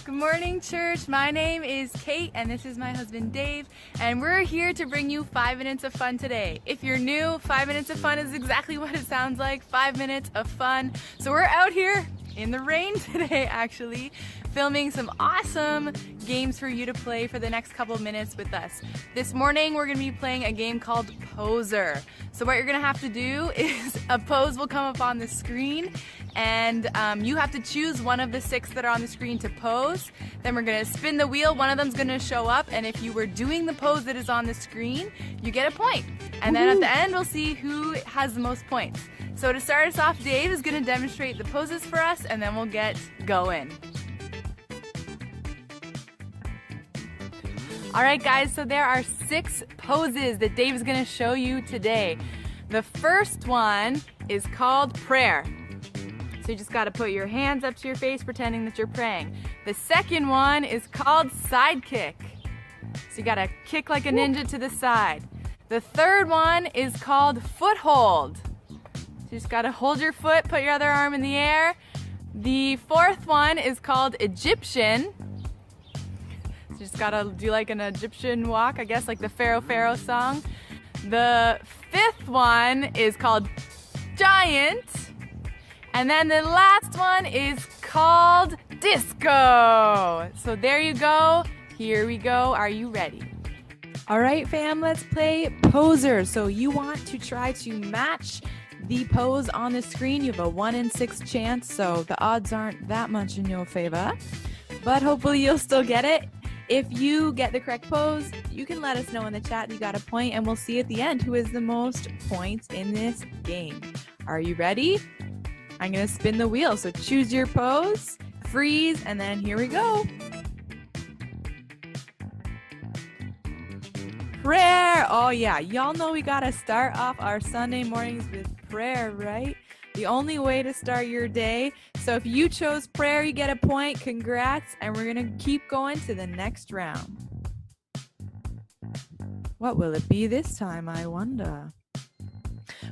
Good morning, church. My name is Kate, and this is my husband, Dave, and we're here to bring you 5 minutes of fun today. If you're new, 5 minutes of fun is exactly what it sounds like, 5 minutes of fun. So we're out here in the rain today, actually, filming some awesome games for you to play for the next couple minutes with us. This morning, we're gonna be playing a game called Poser. So what you're gonna have to do is a pose will come up on the screen, and you have to choose one of the 6 that are on the screen to pose. Then we're gonna spin the wheel, one of them's gonna show up, and if you were doing the pose that is on the screen, you get a point. And then at the end, we'll see who has the most points. So to start us off, Dave is gonna demonstrate the poses for us, and then we'll get going. All right, guys, so there are 6 poses that Dave is gonna show you today. The first one is called prayer. So you just gotta put your hands up to your face, pretending that you're praying. The second one is called side kick. So you gotta kick like a ninja to the side. The third one is called foothold. So you just gotta hold your foot, put your other arm in the air. The fourth one is called Egyptian. So you just gotta do like an Egyptian walk, I guess, like the Pharaoh song. The fifth one is called giant. And then the last one is called disco. So there you go. Here we go. Are you ready? All right, fam, let's play Poser. So you want to try to match the pose on the screen. You have a 1 in 6 chance, so the odds aren't that much in your favor. But hopefully you'll still get it. If you get the correct pose, you can let us know in the chat you got a point, and we'll see at the end who has the most points in this game. Are you ready? I'm gonna spin the wheel, so choose your pose, freeze, and then here we go. Prayer! Oh yeah, y'all know we gotta start off our Sunday mornings with prayer, right? The only way to start your day. So if you chose prayer, you get a point. Congrats, and we're gonna keep going to the next round. What will it be this time, I wonder?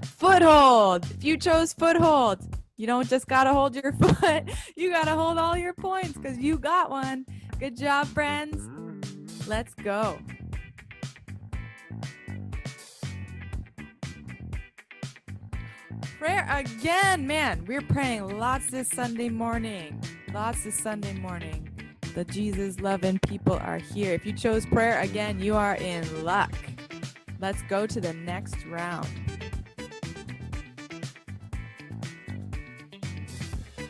Foothold! If you chose foothold, you don't just gotta hold your foot, you gotta hold all your points because you got one. Good job, friends. Let's go. Prayer again, man. We're praying lots this Sunday morning. The Jesus loving people are here. If you chose prayer again, you are in luck. Let's go to the next round.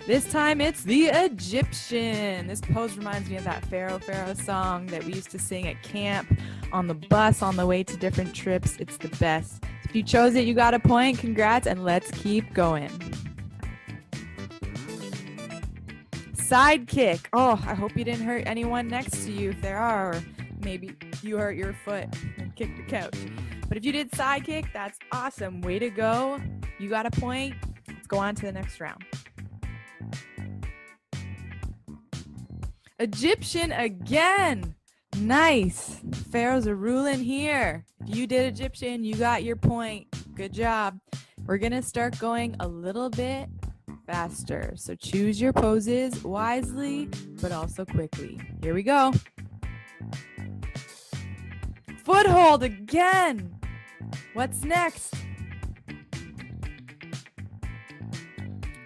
This time it's the Egyptian. This pose reminds me of that Pharaoh song that we used to sing at camp, on the bus, on the way to different trips. It's the best. If you chose it, you got a point. Congrats, and let's keep going. Side kick. Oh, I hope you didn't hurt anyone next to you if there are, or maybe you hurt your foot and kicked the couch. But if you did side kick, that's awesome. Way to go. You got a point. Let's go on to the next round. Egyptian again. Nice. Pharaohs are ruling here. If you did Egyptian, you got your point. Good job. We're going to start going a little bit faster. So choose your poses wisely, but also quickly. Here we go. Foothold again. What's next?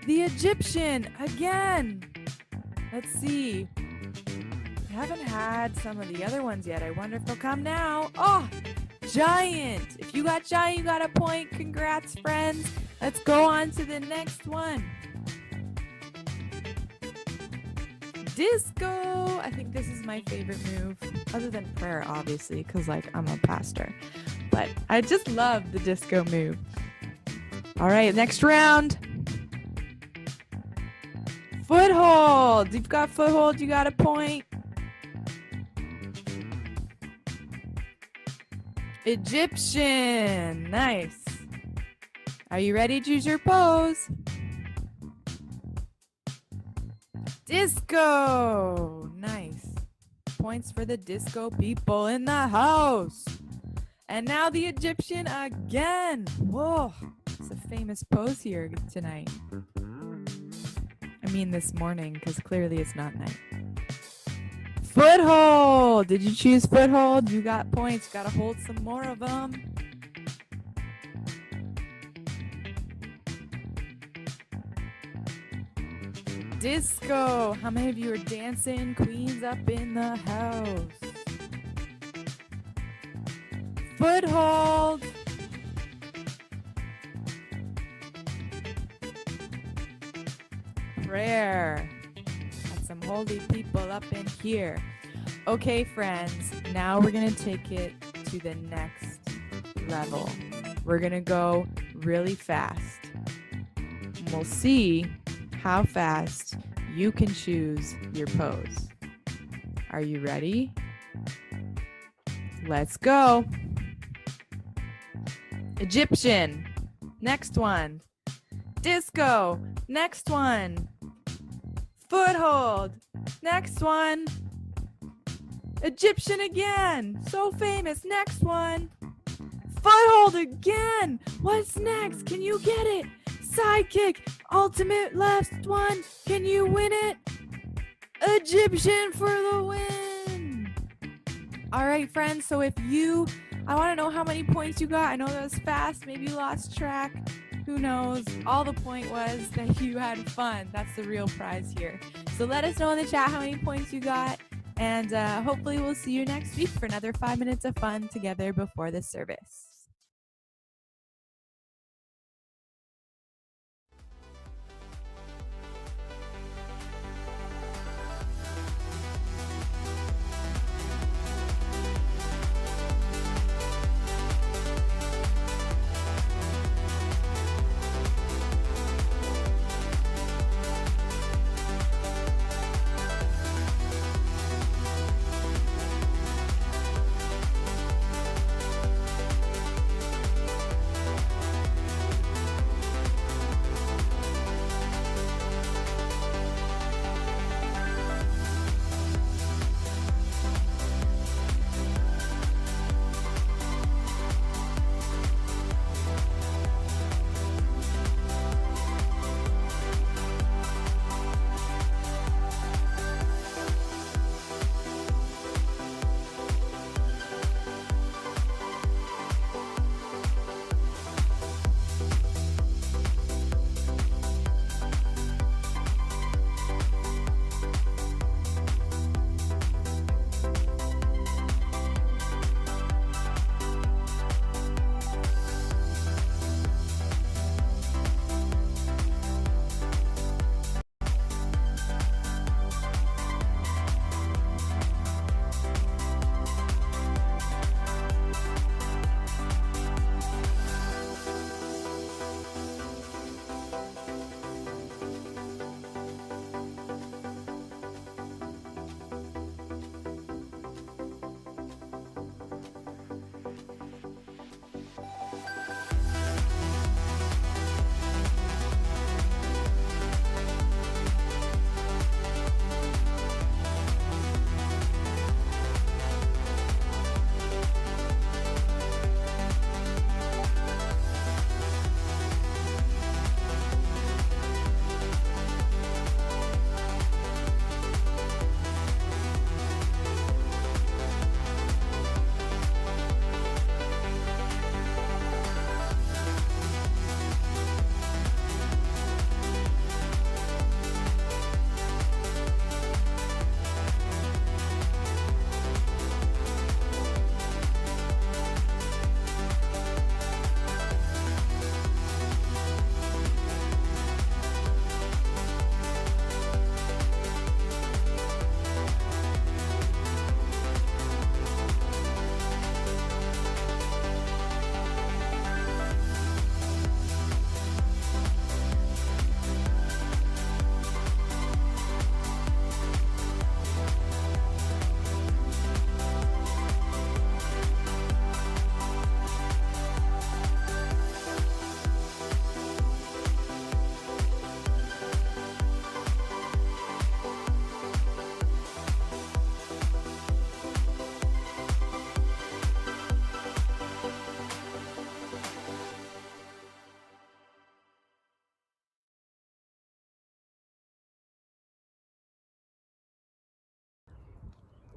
The Egyptian again. Let's see. I haven't had some of the other ones yet. I wonder if they'll come now. Oh, giant. If you got giant, you got a point. Congrats, friends. Let's go on to the next one. Disco. I think this is my favorite move, other than prayer, obviously, because like I'm a pastor. But I just love the disco move. All right, next round. Foothold. You've got foothold, you got a point. Egyptian. Nice. Are you ready to choose your pose? Disco. Nice. Points for the disco people in the house. And now the Egyptian again. Whoa. It's a famous pose here tonight. I mean this morning, because clearly it's not night. Foothold. Did you choose foothold? You got points. Got to hold some more of them. Disco. How many of you are dancing queens up in the house? Foothold. Prayer. Got some holy people up in here. Okay, friends, now we're going to take it to the next level. We're going to go really fast. We'll see how fast you can choose your pose. Are you ready? Let's go. Egyptian. Next one. Disco. Next one. Foothold. Next one. Egyptian again. So famous. Next one. Foothold again. What's next? Can you get it? Sidekick. Ultimate last one. Can you win it? Egyptian for the win. All right, friends. So I want to know how many points you got. I know that was fast. Maybe you lost track. Who knows? All the point was that you had fun. That's the real prize here. So let us know in the chat how many points you got. And hopefully we'll see you next week for another 5 minutes of fun together before the service.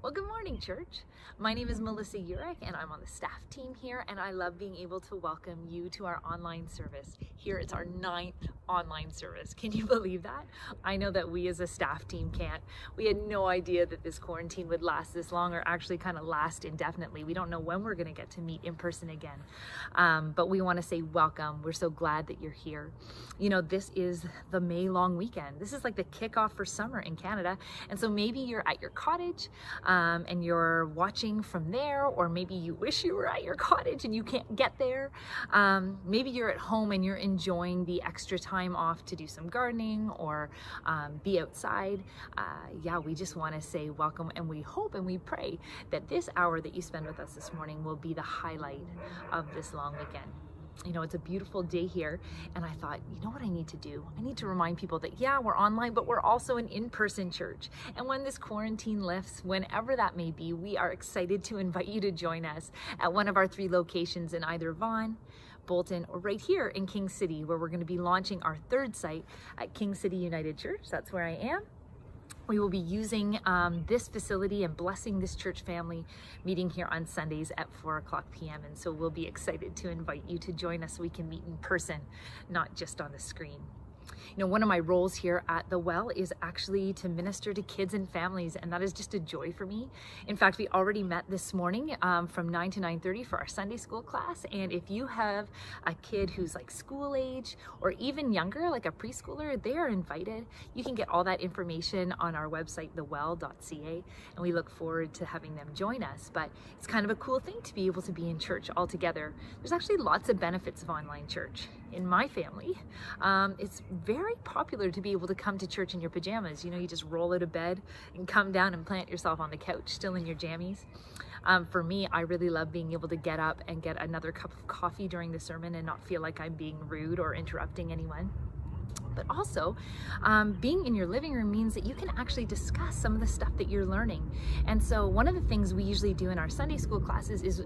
Well, good morning, church. My name is Melissa Urich, and I'm on the staff team here, and I love being able to welcome you to our online service. Here, it's our 9th online service. Can you believe that? I know that we as a staff team can't. We had no idea that this quarantine would last this long, or actually kind of last indefinitely. We don't know when we're going to get to meet in person again, but we want to say welcome. We're so glad that you're here. You know, this is the May long weekend. This is like the kickoff for summer in Canada, and so maybe you're at your cottage, and you're watching from there, or maybe you wish you were at your cottage and you can't get there. Maybe you're at home and you're enjoying the extra time off to do some gardening or be outside. Yeah, we just want to say welcome, and we hope and we pray that this hour that you spend with us this morning will be the highlight of this long weekend. You know, it's a beautiful day here, and I thought, you know what I need to do? I need to remind people that, yeah, we're online, but we're also an in-person church. And when this quarantine lifts, whenever that may be, we are excited to invite you to join us at one of our 3 locations in either Vaughan, Bolton, or right here in King City, where we're going to be launching our 3rd site at King City United Church. That's where I am. We will be using this facility and blessing this church family, meeting here on Sundays at 4:00 p.m. And so we'll be excited to invite you to join us so we can meet in person, not just on the screen. You know, one of my roles here at The Well is actually to minister to kids and families, and that is just a joy for me. In fact, we already met this morning from 9 to 9:30 for our Sunday school class, and if you have a kid who's like school age or even younger, like a preschooler, they are invited. You can get all that information on our website, thewell.ca, and we look forward to having them join us. But it's kind of a cool thing to be able to be in church all together. There's actually lots of benefits of online church. In my family, it's very popular to be able to come to church in your pajamas. You know, you just roll out of bed and come down and plant yourself on the couch, still in your jammies. For me, I really love being able to get up and get another cup of coffee during the sermon and not feel like I'm being rude or interrupting anyone. But also, being in your living room means that you can actually discuss some of the stuff that you're learning. And so one of the things we usually do in our Sunday school classes is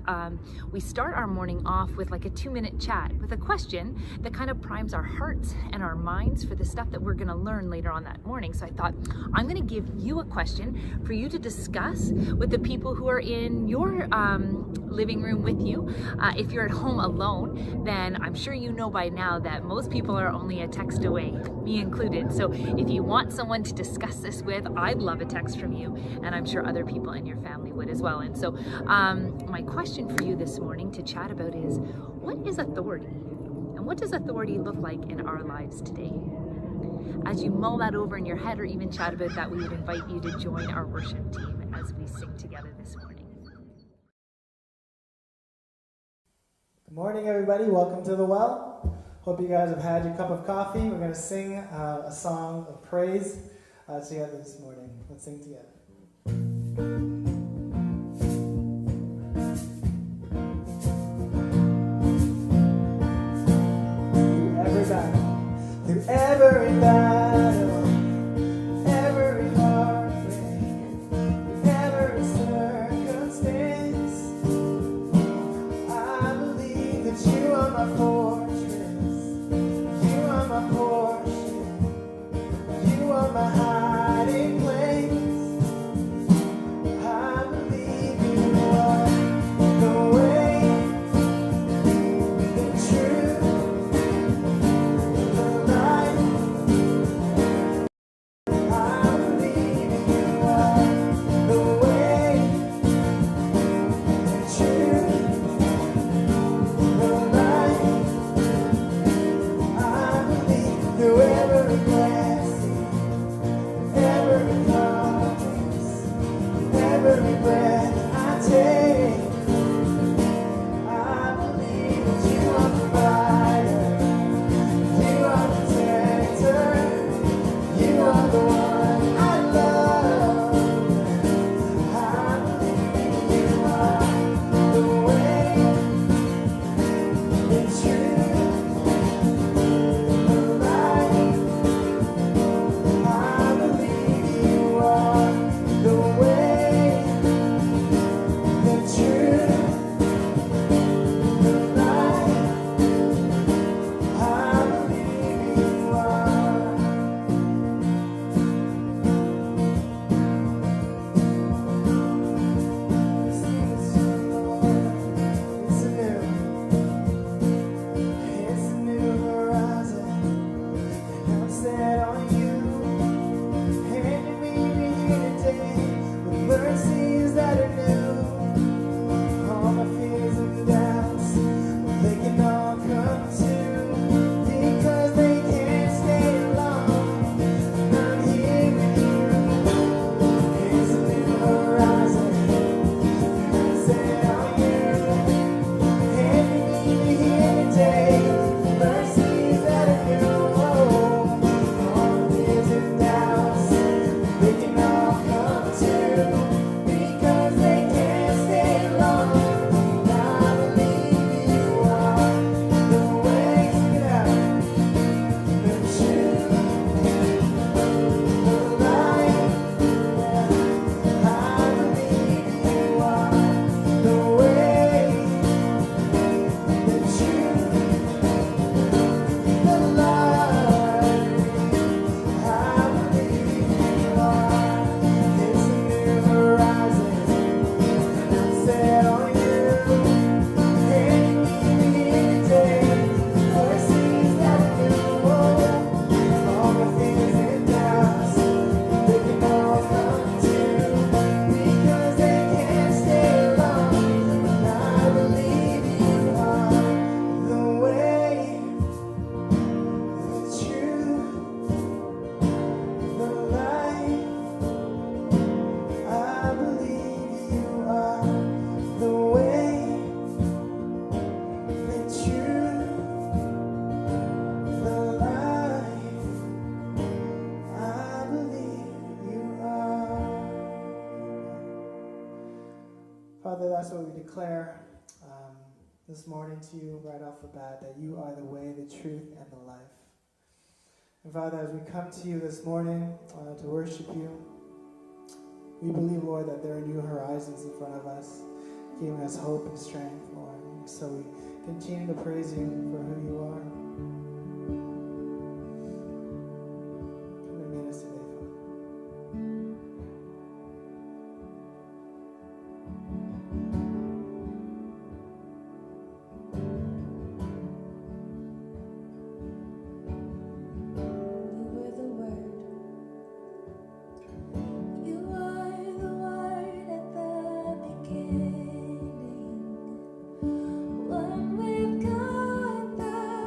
we start our morning off with like a 2-minute chat with a question that kind of primes our hearts and our minds for the stuff that we're going to learn later on that morning. So I thought, I'm going to give you a question for you to discuss with the people who are in your living room with you. If you're at home alone, then I'm sure you know by now that most people are only a text away, me included. So if you want someone to discuss this with, I'd love a text from you, and I'm sure other people in your family would as well. And so my question for you this morning to chat about is, what is authority? And what does authority look like in our lives today? As you mull that over in your head or even chat about that, we would invite you to join our worship team as we sing together this morning. Good morning, everybody. Welcome to The Well. Hope you guys have had your cup of coffee. We're going to sing a song of praise together this morning. Let's sing together. Through every battle, every heartbreak, through every circumstance, I believe that you are my fortress, you are my portion, you are my hiding place. that's what we declare this morning to you right off the bat, that you are the way, the truth, and the life. And Father, as we come to you this morning to worship you, we believe, Lord, that there are new horizons in front of us, giving us hope and strength, Lord. And so we continue to praise you for who you are. Come and meet us today, Father. One with God, the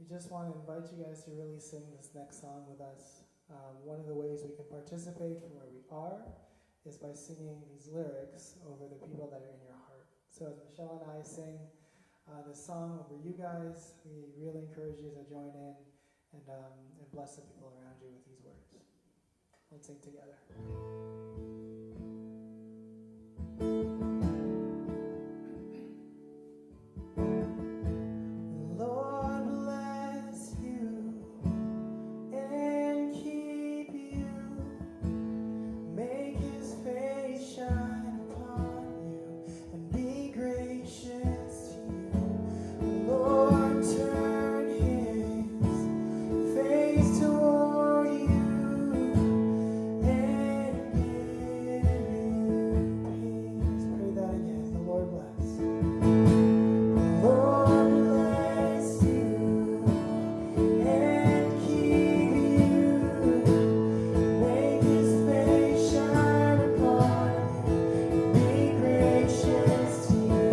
we just want to invite you guys to really sing this next song with us. One of the ways we can participate from where we are is by singing these lyrics over the people that are in your heart. So as Michelle and I sing this song over you guys, we really encourage you to join in and bless the people around you with these words. Let's sing together. Lord bless you and keep you. Make his face shine upon you and be gracious to you. Lord turn his face toward you and give you peace. Pray that again. The Lord bless. Lord bless you and keep you. Make his face shine upon you. Be gracious to you.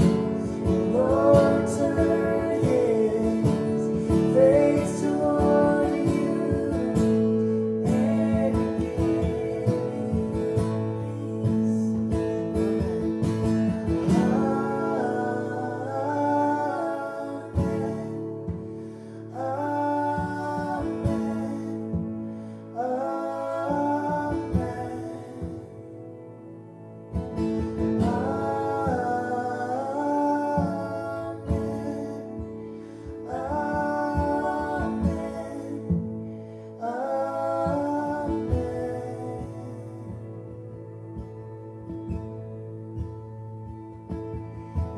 Lord turn his face toward you and give you peace.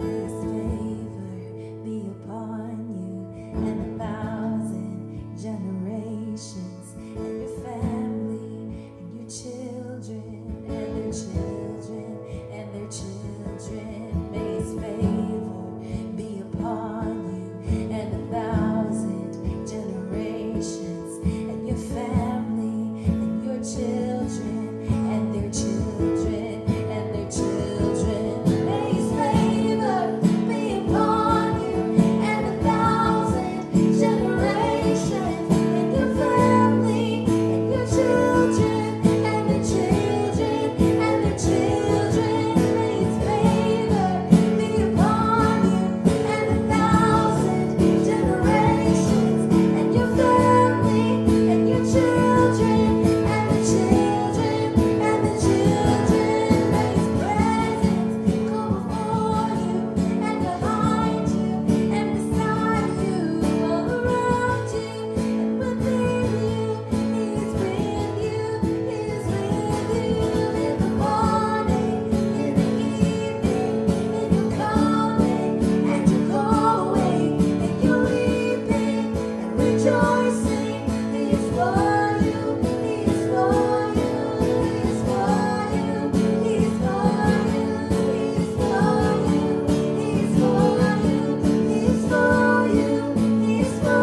His favor be upon you and 1,000 generations, and your family, and your children, and their children, and their children. May his favor be upon you and 1,000 generations, and your family, and your children, and their children, and their children. May his favor be upon you and 1,000 generations, and your family, and your children, and their children, and their children. May his favor be upon you and 1,000 generations, and your family, and your children, and the children, and the children. May his presence go before you and behind you and beside you, all around you and within you. He is with you, he is with you in the morning, in the evening, in your coming and your going, in your weeping and rejoicing. He is for you, he is for you, he is for you, he is for you, he is for you, he is for you, he is for you, he is for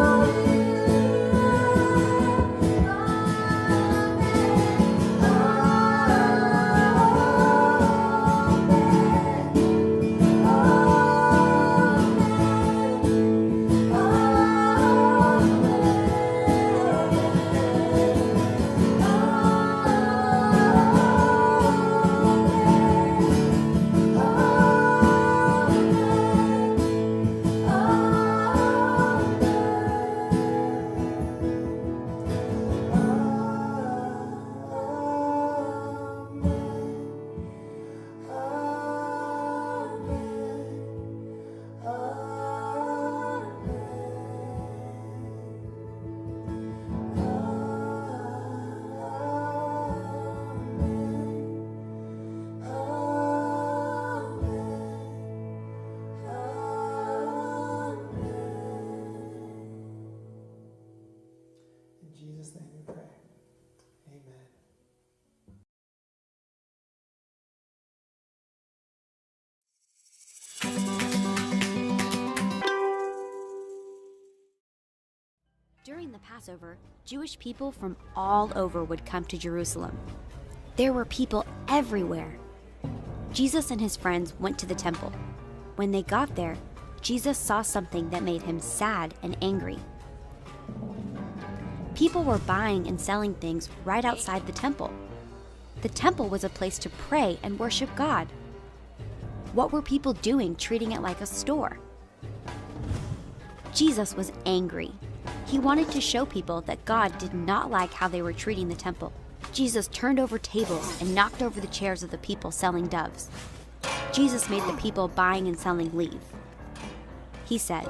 In Jesus' name we pray. Amen. During the Passover, Jewish people from all over would come to Jerusalem. There were people everywhere. Jesus and his friends went to the temple. When they got there, Jesus saw something that made him sad and angry. People were buying and selling things right outside the temple. The temple was a place to pray and worship God. What were people doing treating it like a store? Jesus was angry. He wanted to show people that God did not like how they were treating the temple. Jesus turned over tables and knocked over the chairs of the people selling doves. Jesus made the people buying and selling leave. He said,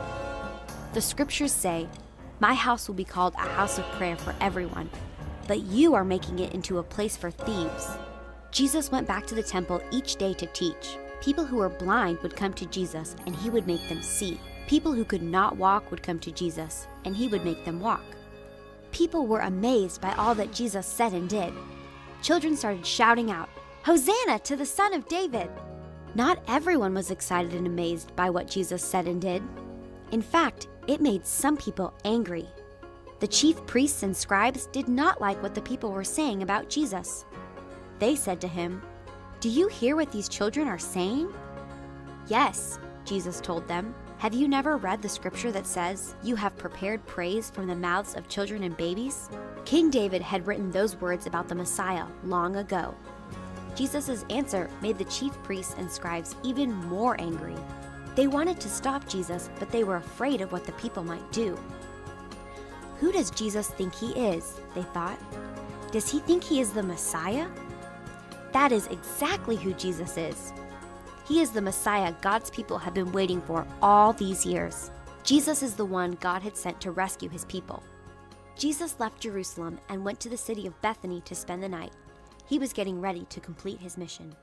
"The scriptures say, 'My house will be called a house of prayer for everyone,' but you are making it into a place for thieves." Jesus went back to the temple each day to teach. People who were blind would come to Jesus and he would make them see. People who could not walk would come to Jesus and he would make them walk. People were amazed by all that Jesus said and did. Children started shouting out, "Hosanna to the Son of David!" Not everyone was excited and amazed by what Jesus said and did. In fact, it made some people angry. The chief priests and scribes did not like what the people were saying about Jesus. They said to him, "Do you hear what these children are saying?" "Yes," Jesus told them. "Have you never read the scripture that says, 'You have prepared praise from the mouths of children and babies'?" King David had written those words about the Messiah long ago. Jesus' answer made the chief priests and scribes even more angry. They wanted to stop Jesus, but they were afraid of what the people might do. Who does Jesus think he is? They thought. Does he think he is the Messiah? That is exactly who Jesus is. He is the Messiah God's people have been waiting for all these years. Jesus is the one God had sent to rescue his people. Jesus left Jerusalem and went to the city of Bethany to spend the night. He was getting ready to complete his mission.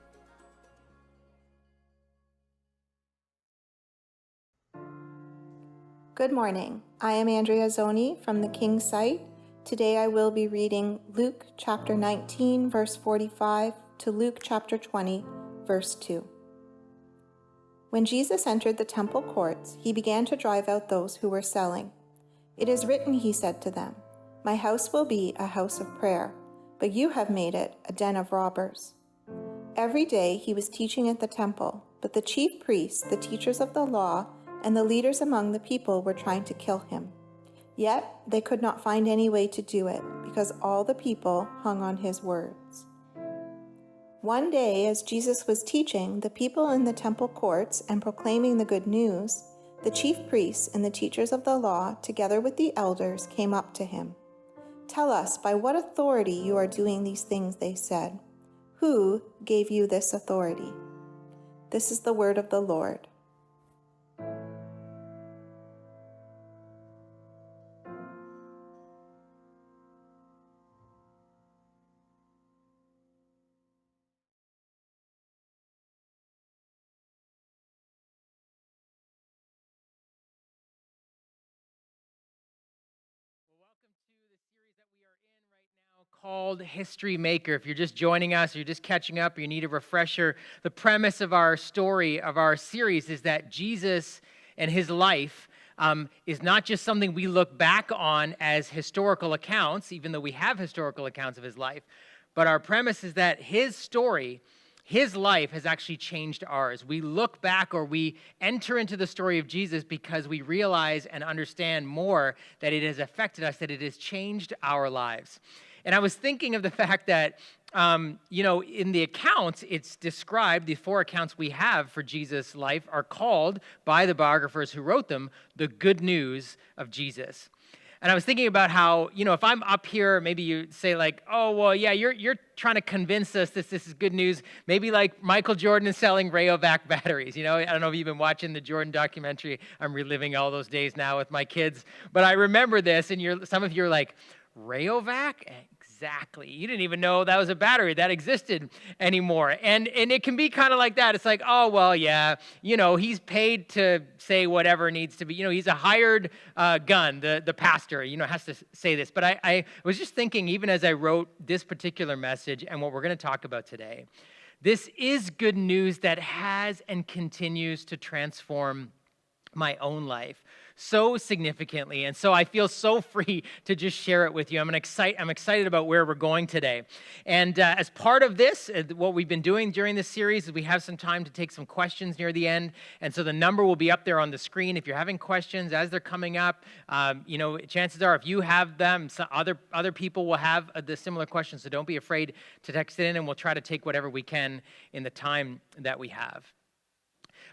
Good morning. I am Andrea Zoni from the King's Site. Today I will be reading Luke chapter 19, verse 45 to Luke chapter 20, verse 2. When Jesus entered the temple courts, he began to drive out those who were selling. "It is written," he said to them, "My house will be a house of prayer, but you have made it a den of robbers." Every day he was teaching at the temple, but the chief priests, the teachers of the law, and the leaders among the people were trying to kill him. Yet they could not find any way to do it, because all the people hung on his words. One day, as Jesus was teaching the people in the temple courts and proclaiming the good news, the chief priests and the teachers of the law, together with the elders, came up to him. "Tell us, by what authority you are doing these things," they said. "Who gave you this authority?" This is the word of the Lord. Called History Maker. If you're just joining us, or you're just catching up, or you need a refresher, the premise of our story, of our series, is that Jesus and his life is not just something we look back on as historical accounts, even though we have historical accounts of his life, but our premise is that his story, his life has actually changed ours. We look back, or we enter into the story of Jesus because we realize and understand more that it has affected us, that it has changed our lives. And I was thinking of the fact that, in the accounts, it's described, the four accounts we have for Jesus' life are called by the biographers who wrote them, the good news of Jesus. And I was thinking about how, if I'm up here, maybe you say like, "Oh, well, yeah, you're trying to convince us this is good news." Maybe like Michael Jordan is selling Rayovac batteries. I don't know if you've been watching the Jordan documentary. I'm reliving all those days now with my kids. But I remember this, and some of you are like, "Rayovac? Exactly. You didn't even know that was a battery that existed anymore." And it can be kind of like that. It's like, "Oh, well, yeah, he's paid to say whatever needs to be. He's a hired gun, the pastor, has to say this." But I was just thinking, even as I wrote this particular message and what we're going to talk about today, this is good news that has and continues to transform my own life so significantly. And so I feel so free to just share it with you. I'm excited about where we're going today. And as part of this, what we've been doing during this series is we have some time to take some questions near the end. And so the number will be up there on the screen. If you're having questions as they're coming up, chances are if you have them, other people will have the similar questions. So don't be afraid to text it in, and we'll try to take whatever we can in the time that we have.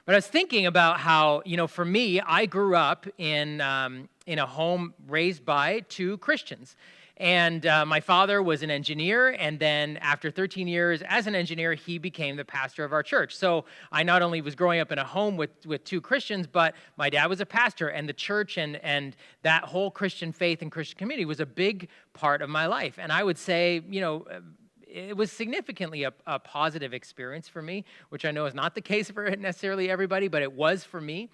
But I was thinking about how, for me, I grew up in a home raised by two Christians. And my father was an engineer, and then after 13 years as an engineer, he became the pastor of our church. So I not only was growing up in a home with two Christians, but my dad was a pastor, and the church and that whole Christian faith and Christian community was a big part of my life. And I would say, it was significantly a positive experience for me, which I know is not the case for necessarily everybody, but it was for me.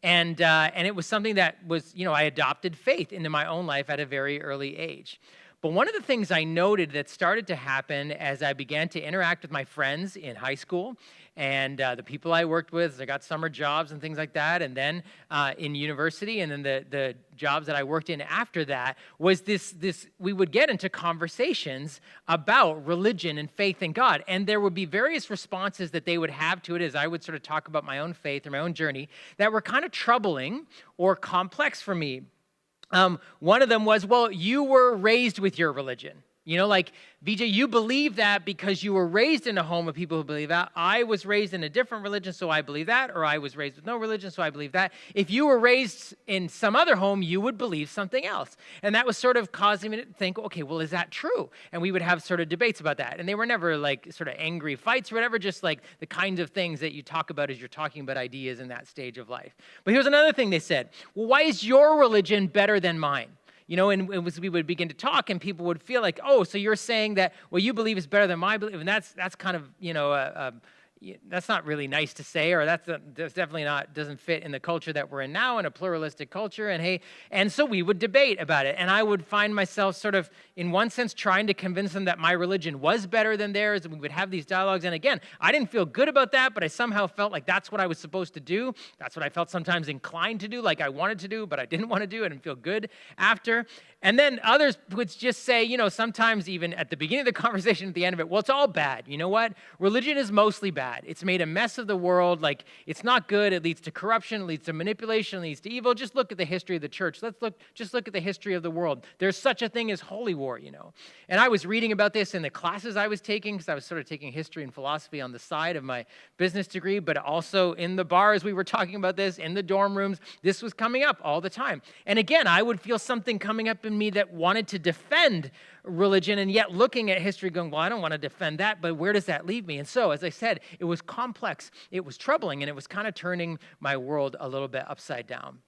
And it was something that was, I adopted faith into my own life at a very early age. But one of the things I noted that started to happen as I began to interact with my friends in high school and the people I worked with, I got summer jobs and things like that, and then in university, and then the jobs that I worked in after that, was this we would get into conversations about religion and faith in God. And there would be various responses that they would have to it as I would sort of talk about my own faith or my own journey that were kind of troubling or complex for me. One of them was, well, you were raised with your religion. VJ, you believe that because you were raised in a home of people who believe that. I was raised in a different religion, so I believe that. Or I was raised with no religion, so I believe that. If you were raised in some other home, you would believe something else. And that was sort of causing me to think, okay, well, is that true? And we would have sort of debates about that. And they were never like sort of angry fights or whatever, just like the kinds of things that you talk about as you're talking about ideas in that stage of life. But here's another thing they said. Well, why is your religion better than mine? And we would begin to talk, and people would feel like, oh, so you're saying that what you believe is better than my belief, and that's kind of, that's not really nice to say, or that's definitely doesn't fit in the culture that we're in now, in a pluralistic culture, and so we would debate about it, and I would find myself sort of, in one sense, trying to convince them that my religion was better than theirs, and we would have these dialogues, and again, I didn't feel good about that, but I somehow felt like that's what I was supposed to do. That's what I felt sometimes inclined to do, like I wanted to do, but I didn't want to do it and feel good after. And then others would just say, sometimes even at the beginning of the conversation, at the end of it, well, it's all bad. You know what? Religion is mostly bad. It's made a mess of the world. Like, it's not good. It leads to corruption. It leads to manipulation. It leads to evil. Just look at the history of the church. Just look at the history of the world. There's such a thing as holy war, And I was reading about this in the classes I was taking, because I was sort of taking history and philosophy on the side of my business degree, but also in the bars we were talking about this, in the dorm rooms. This was coming up all the time. And again, I would feel something coming up in me that wanted to defend religion, and yet looking at history going, well, I don't want to defend that, but where does that leave me? And so, as I said, it was complex, it was troubling, and it was kind of turning my world a little bit upside down.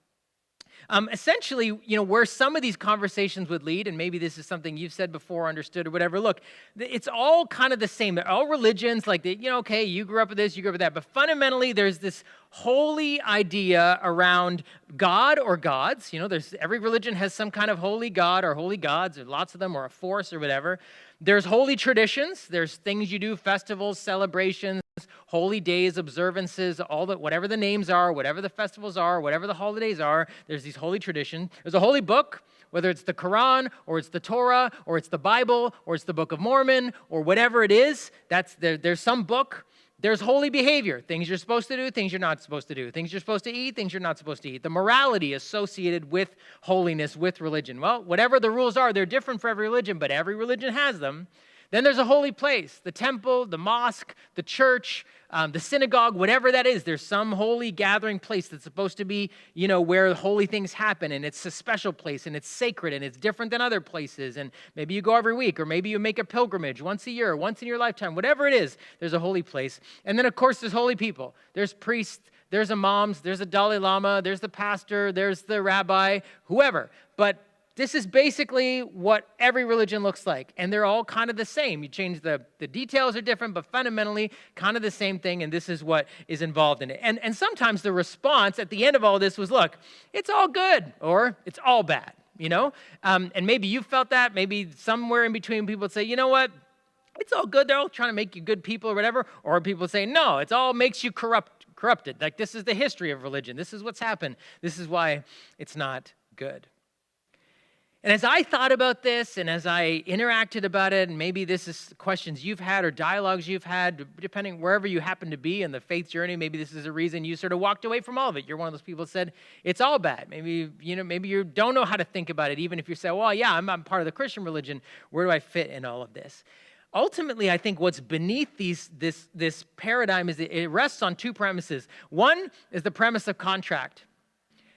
Essentially, where some of these conversations would lead, and maybe this is something you've said before, understood, or whatever, look, it's all kind of the same. They're all religions, like, okay, you grew up with this, you grew up with that, but fundamentally, there's this holy idea around God or gods. Every religion has some kind of holy god or holy gods, or lots of them, or a force or whatever. There's holy traditions. There's things you do, festivals, celebrations, holy days, observances, whatever the names are, whatever the festivals are, whatever the holidays are, there's these holy traditions. There's a holy book, whether it's the Quran, or it's the Torah, or it's the Bible, or it's the Book of Mormon, or whatever it is, there's some book. There's holy behavior, things you're supposed to do, things you're not supposed to do, things you're supposed to eat, things you're not supposed to eat. The morality associated with holiness, with religion. Well, whatever the rules are, they're different for every religion, but every religion has them. Then there's a holy place, the temple, the mosque, the church, the synagogue, whatever that is. There's some holy gathering place that's supposed to be, where holy things happen, and it's a special place, and it's sacred, and it's different than other places, and maybe you go every week, or maybe you make a pilgrimage once a year, once in your lifetime, whatever it is, there's a holy place. And then, of course, there's holy people. There's priests, there's imams, there's a Dalai Lama, there's the pastor, there's the rabbi, whoever. But this is basically what every religion looks like, and they're all kind of the same. You change the details are different, but fundamentally kind of the same thing, and this is what is involved in it. And sometimes the response at the end of all this was, look, it's all good, or it's all bad, And maybe you felt that, maybe somewhere in between people would say, you know what? It's all good. They're all trying to make you good people or whatever. Or people say, no, it's all makes you corrupt corrupted. Like, this is the history of religion. This is what's happened. This is why it's not good. And as I thought about this and as I interacted about it, and maybe this is questions you've had or dialogues you've had, depending wherever you happen to be in the faith journey, maybe this is a reason you sort of walked away from all of it. You're one of those people that said, it's all bad. Maybe you don't know how to think about it, even if you say, well, yeah, I'm part of the Christian religion. Where do I fit in all of this? Ultimately, I think what's beneath this paradigm is it rests on two premises. One is the premise of contract.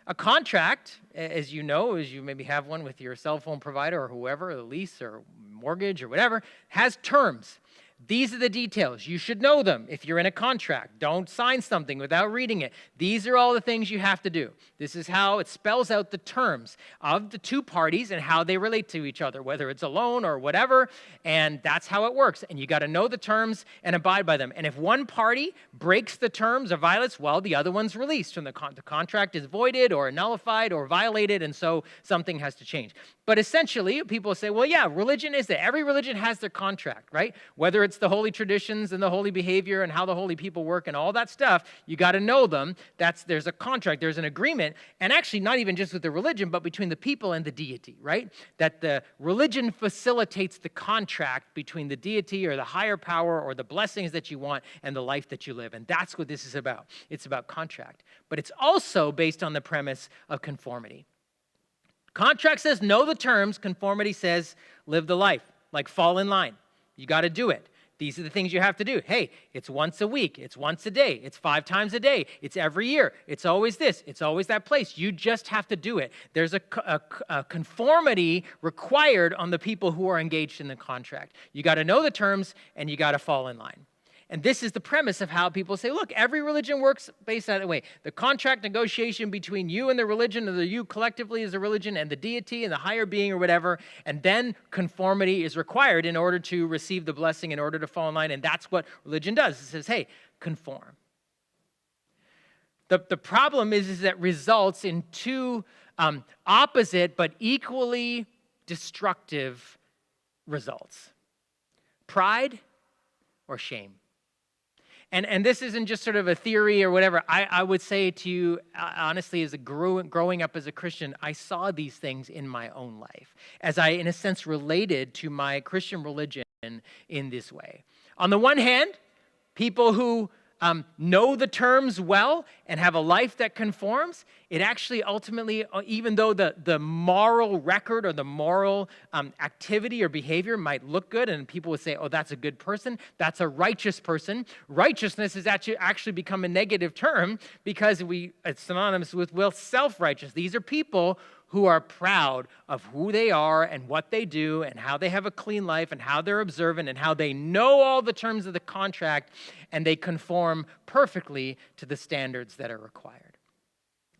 A contract, as you know, as you maybe have one with your cell phone provider or whoever, a lease or mortgage or whatever, has terms. These are the details. You should know them if you're in a contract. Don't sign something without reading it. These are all the things you have to do. This is how it spells out the terms of the two parties and how they relate to each other, whether it's a loan or whatever, and that's how it works. And you got to know the terms and abide by them. And if one party breaks the terms or violates, well, the other one's released from the contract is voided or nullified or violated, and so something has to change. But essentially, people say, well, yeah, religion is that. Every religion has their contract, right? Whether it's the holy traditions and the holy behavior and how the holy people work and all that stuff, you got to know them. There's a contract, there's an agreement, and actually not even just with the religion, but between the people and the deity, right? That the religion facilitates the contract between the deity or the higher power or the blessings that you want and the life that you live. And that's what this is about. It's about contract. But it's also based on the premise of conformity. Contract says know the terms. Conformity says live the life, like fall in line. You got to do it. These are the things you have to do. Hey, it's once a week. It's once a day. It's 5 times a day. It's every year. It's always this. It's always that place. You just have to do it. There's a conformity required on the people who are engaged in the contract. You got to know the terms and you got to fall in line. And this is the premise of how people say, look, every religion works based on that way. The contract negotiation between you and the religion, or the you collectively as a religion, and the deity and the higher being or whatever, and then conformity is required in order to receive the blessing, in order to fall in line, and that's what religion does. It says, hey, conform. The problem is that results in two opposite but equally destructive results. Pride or shame. And this isn't just sort of a theory or whatever. I would say to you, honestly, as growing up as a Christian, I saw these things in my own life as I, in a sense, related to my Christian religion in this way. On the one hand, people who know the terms well and have a life that conforms, it actually ultimately, even though the moral record or the moral activity or behavior might look good and people would say, oh, that's a good person, that's a righteous person. Righteousness has actually become a negative term because it's synonymous with self-righteous. These are people who are proud of who they are and what they do and how they have a clean life and how they're observant and how they know all the terms of the contract and they conform perfectly to the standards that are required.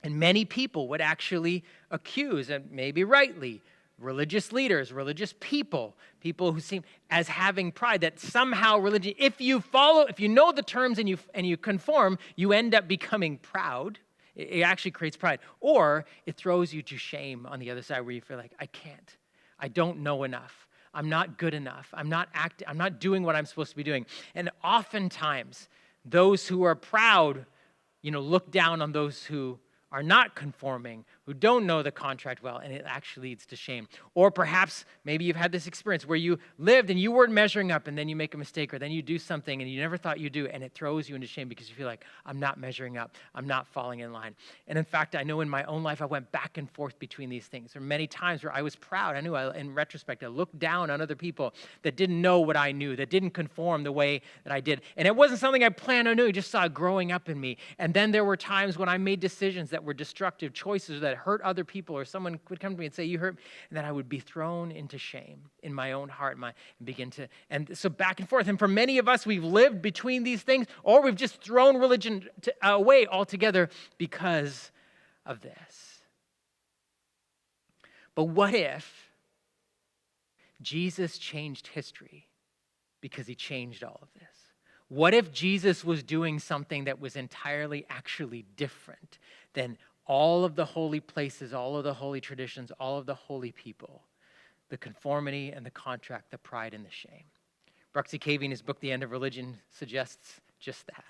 And many people would actually accuse, and maybe rightly, religious leaders, religious people who seem as having pride, that somehow religion, if you know the terms and you conform, you end up becoming proud. It actually creates pride. Or it throws you to shame on the other side where you feel like, I can't. I don't know enough. I'm not good enough. I'm not doing what I'm supposed to be doing. And oftentimes, those who are proud, look down on those who are not conforming, who don't know the contract well, and it actually leads to shame. Or perhaps maybe you've had this experience where you lived and you weren't measuring up and then you make a mistake or then you do something and you never thought you'd do and it throws you into shame because you feel like, I'm not measuring up, I'm not falling in line. And in fact, I know in my own life I went back and forth between these things. There were many times where I was proud. I knew in retrospect, I looked down on other people that didn't know what I knew, that didn't conform the way that I did. And it wasn't something I planned on doing, I just saw it growing up in me. And then there were times when I made decisions that were destructive choices that hurt other people, or someone would come to me and say, you hurt me, and then I would be thrown into shame in my own heart and so back and forth. And for many of us, we've lived between these things, or we've just thrown religion away altogether because of this. But what if Jesus changed history because he changed all of this? What if Jesus was doing something that was entirely actually different than all of the holy places, all of the holy traditions, all of the holy people, the conformity and the contract, the pride and the shame? Bruxy Cavey, in his book, The End of Religion, suggests just that.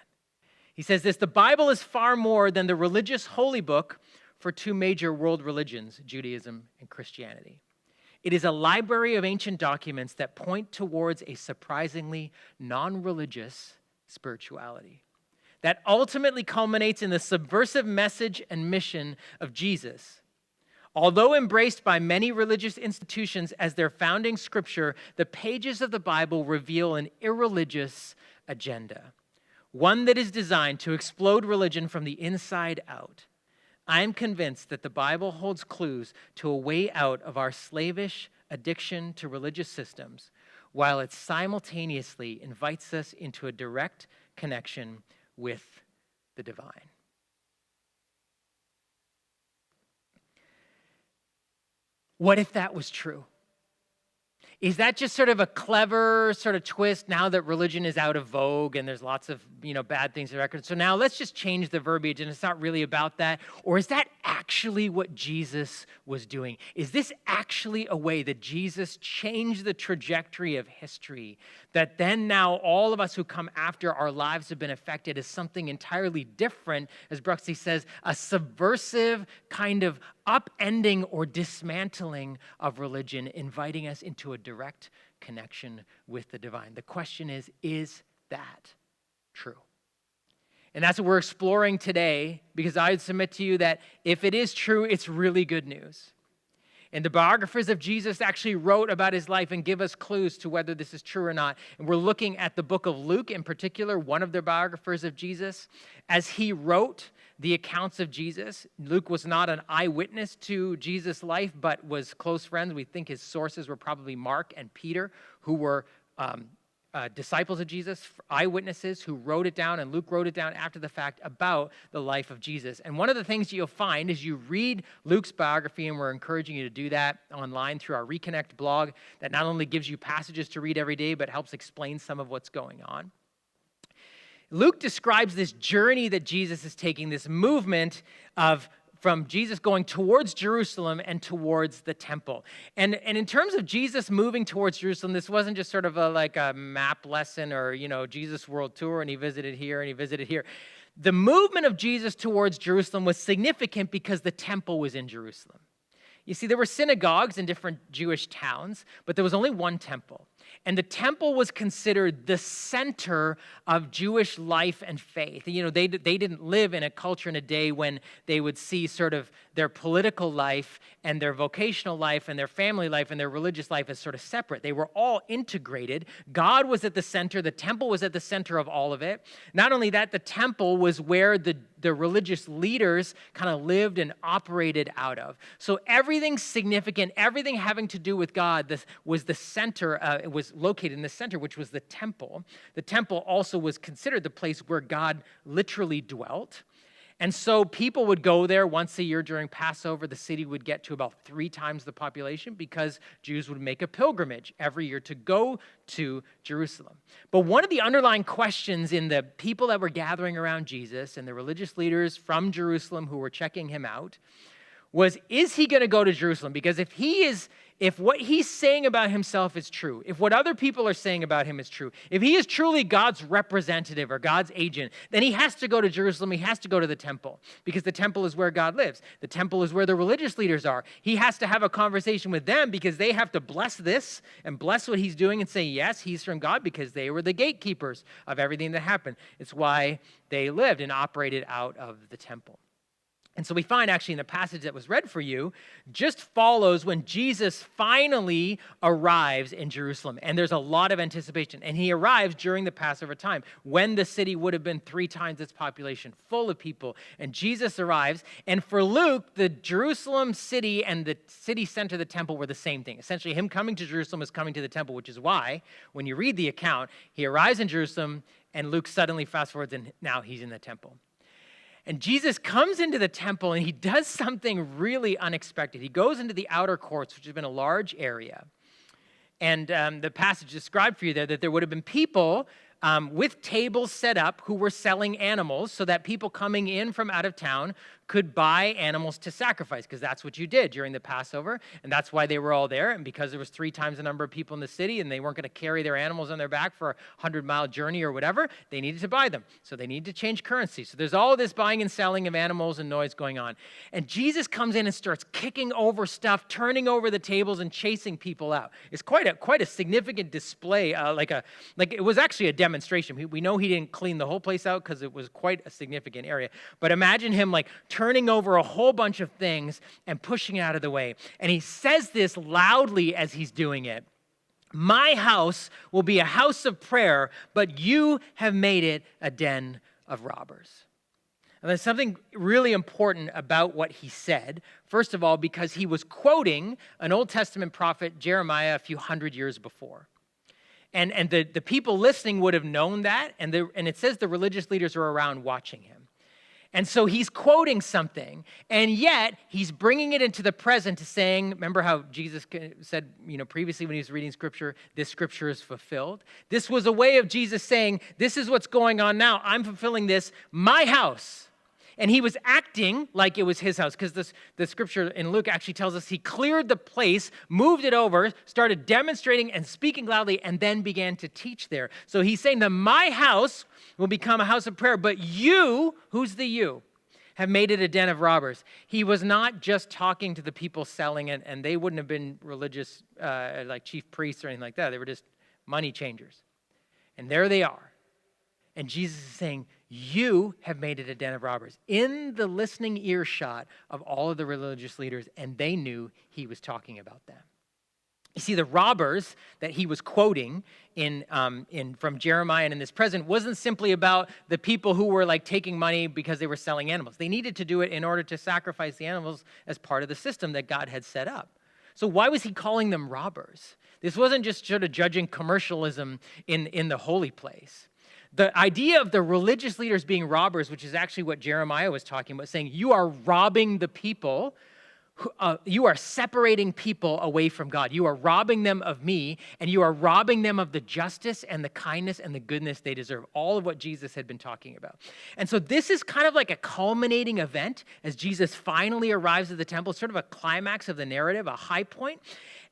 He says this, the Bible is far more than the religious holy book for two major world religions, Judaism and Christianity. It is a library of ancient documents that point towards a surprisingly non-religious spirituality that ultimately culminates in the subversive message and mission of Jesus. Although embraced by many religious institutions as their founding scripture, the pages of the Bible reveal an irreligious agenda, one that is designed to explode religion from the inside out. I am convinced that the Bible holds clues to a way out of our slavish addiction to religious systems, while it simultaneously invites us into a direct connection with the divine. What if that was true? Is that just sort of a clever sort of twist now that religion is out of vogue and there's lots of, bad things to record? So now let's just change the verbiage and it's not really about that. Or is that actually what Jesus was doing? Is this actually a way that Jesus changed the trajectory of history? That then now all of us who come after, our lives have been affected as something entirely different, as Bruxy says, a subversive kind of upending or dismantling of religion, inviting us into a direct connection with the divine. The question is that true? And that's what we're exploring today, because I would submit to you that if it is true, it's really good news. And the biographers of Jesus actually wrote about his life and give us clues to whether this is true or not. And we're looking at the book of Luke in particular, one of the biographers of Jesus, as he wrote the accounts of Jesus. Luke was not an eyewitness to Jesus' life, but was close friends. We think his sources were probably Mark and Peter, who were disciples of Jesus, eyewitnesses who wrote it down, and Luke wrote it down after the fact about the life of Jesus. And one of the things you'll find is you read Luke's biography, and we're encouraging you to do that online through our Reconnect blog that not only gives you passages to read every day, but helps explain some of what's going on. Luke describes this journey that Jesus is taking, this movement from Jesus going towards Jerusalem and towards the temple. And in terms of Jesus moving towards Jerusalem, this wasn't just sort of like a map lesson or, Jesus world tour and he visited here and he visited here. The movement of Jesus towards Jerusalem was significant because the temple was in Jerusalem. You see, there were synagogues in different Jewish towns, but there was only one temple. And the temple was considered the center of Jewish life and faith. They didn't live in a culture in a day when they would see sort of their political life and their vocational life and their family life and their religious life as sort of separate. They were all integrated. God was at the center. The temple was at the center of all of it. Not only that, the temple was where the religious leaders kind of lived and operated out of. So everything significant, everything having to do with God, this was the center. It was located in the center, which was the temple. The temple also was considered the place where God literally dwelt. And so people would go there once a year during Passover. The city would get to about 3 times the population because Jews would make a pilgrimage every year to go to Jerusalem. But one of the underlying questions in the people that were gathering around Jesus and the religious leaders from Jerusalem who were checking him out was, is he going to go to Jerusalem? Because if what he's saying about himself is true, if what other people are saying about him is true, if he is truly God's representative or God's agent, then he has to go to Jerusalem. He has to go to the temple because the temple is where God lives. The temple is where the religious leaders are. He has to have a conversation with them because they have to bless this and bless what he's doing and say, yes, he's from God, because they were the gatekeepers of everything that happened. It's why they lived and operated out of the temple. And so we find actually in the passage that was read for you, just follows when Jesus finally arrives in Jerusalem. And there's a lot of anticipation. And he arrives during the Passover time, when the city would have been 3 times its population, full of people. And Jesus arrives. And for Luke, the Jerusalem city and the city center, the temple, were the same thing. Essentially, him coming to Jerusalem is coming to the temple, which is why, when you read the account, he arrives in Jerusalem, and Luke suddenly fast forwards, and now he's in the temple. And Jesus comes into the temple and he does something really unexpected. He goes into the outer courts, which has been a large area. And the passage described for you there that there would have been people with tables set up who were selling animals so that people coming in from out of town could buy animals to sacrifice, because that's what you did during the Passover, and that's why they were all there. And because there was 3 times the number of people in the city, and they weren't going to carry their animals on their back for a 100-mile journey or whatever, they needed to buy them. So they needed to change currency. So there's all this buying and selling of animals and noise going on. And Jesus comes in and starts kicking over stuff, turning over the tables, and chasing people out. It's quite a significant display, like it was actually a demonstration. We know he didn't clean the whole place out because it was quite a significant area. But imagine him like turning over a whole bunch of things and pushing it out of the way. And he says this loudly as he's doing it. My house will be a house of prayer, but you have made it a den of robbers. And there's something really important about what he said. First of all, because he was quoting an Old Testament prophet, Jeremiah, a few hundred years before. And the people listening would have known that, and it says the religious leaders were around watching him. And so he's quoting something, and yet he's bringing it into the present, saying, remember how Jesus said, previously when he was reading scripture, this scripture is fulfilled. This was a way of Jesus saying, this is what's going on now. I'm fulfilling this, my house. And he was acting like it was his house, because the scripture in Luke actually tells us he cleared the place, moved it over, started demonstrating and speaking loudly, and then began to teach there. So he's saying that my house will become a house of prayer, but you, who's the you, have made it a den of robbers. He was not just talking to the people selling it, and they wouldn't have been religious, like chief priests or anything like that. They were just money changers. And there they are. And Jesus is saying, you have made it a den of robbers, in the listening earshot of all of the religious leaders, and they knew he was talking about them. You see, the robbers that he was quoting from Jeremiah and in this present wasn't simply about the people who were like taking money because they were selling animals. They needed to do it in order to sacrifice the animals as part of the system that God had set up. So why was he calling them robbers? This wasn't just sort of judging commercialism in the holy place. The idea of the religious leaders being robbers, which is actually what Jeremiah was talking about, saying you are robbing the people, you are separating people away from God. You are robbing them of me, and you are robbing them of the justice and the kindness and the goodness they deserve, all of what Jesus had been talking about. And so this is kind of like a culminating event as Jesus finally arrives at the temple, sort of a climax of the narrative, a high point.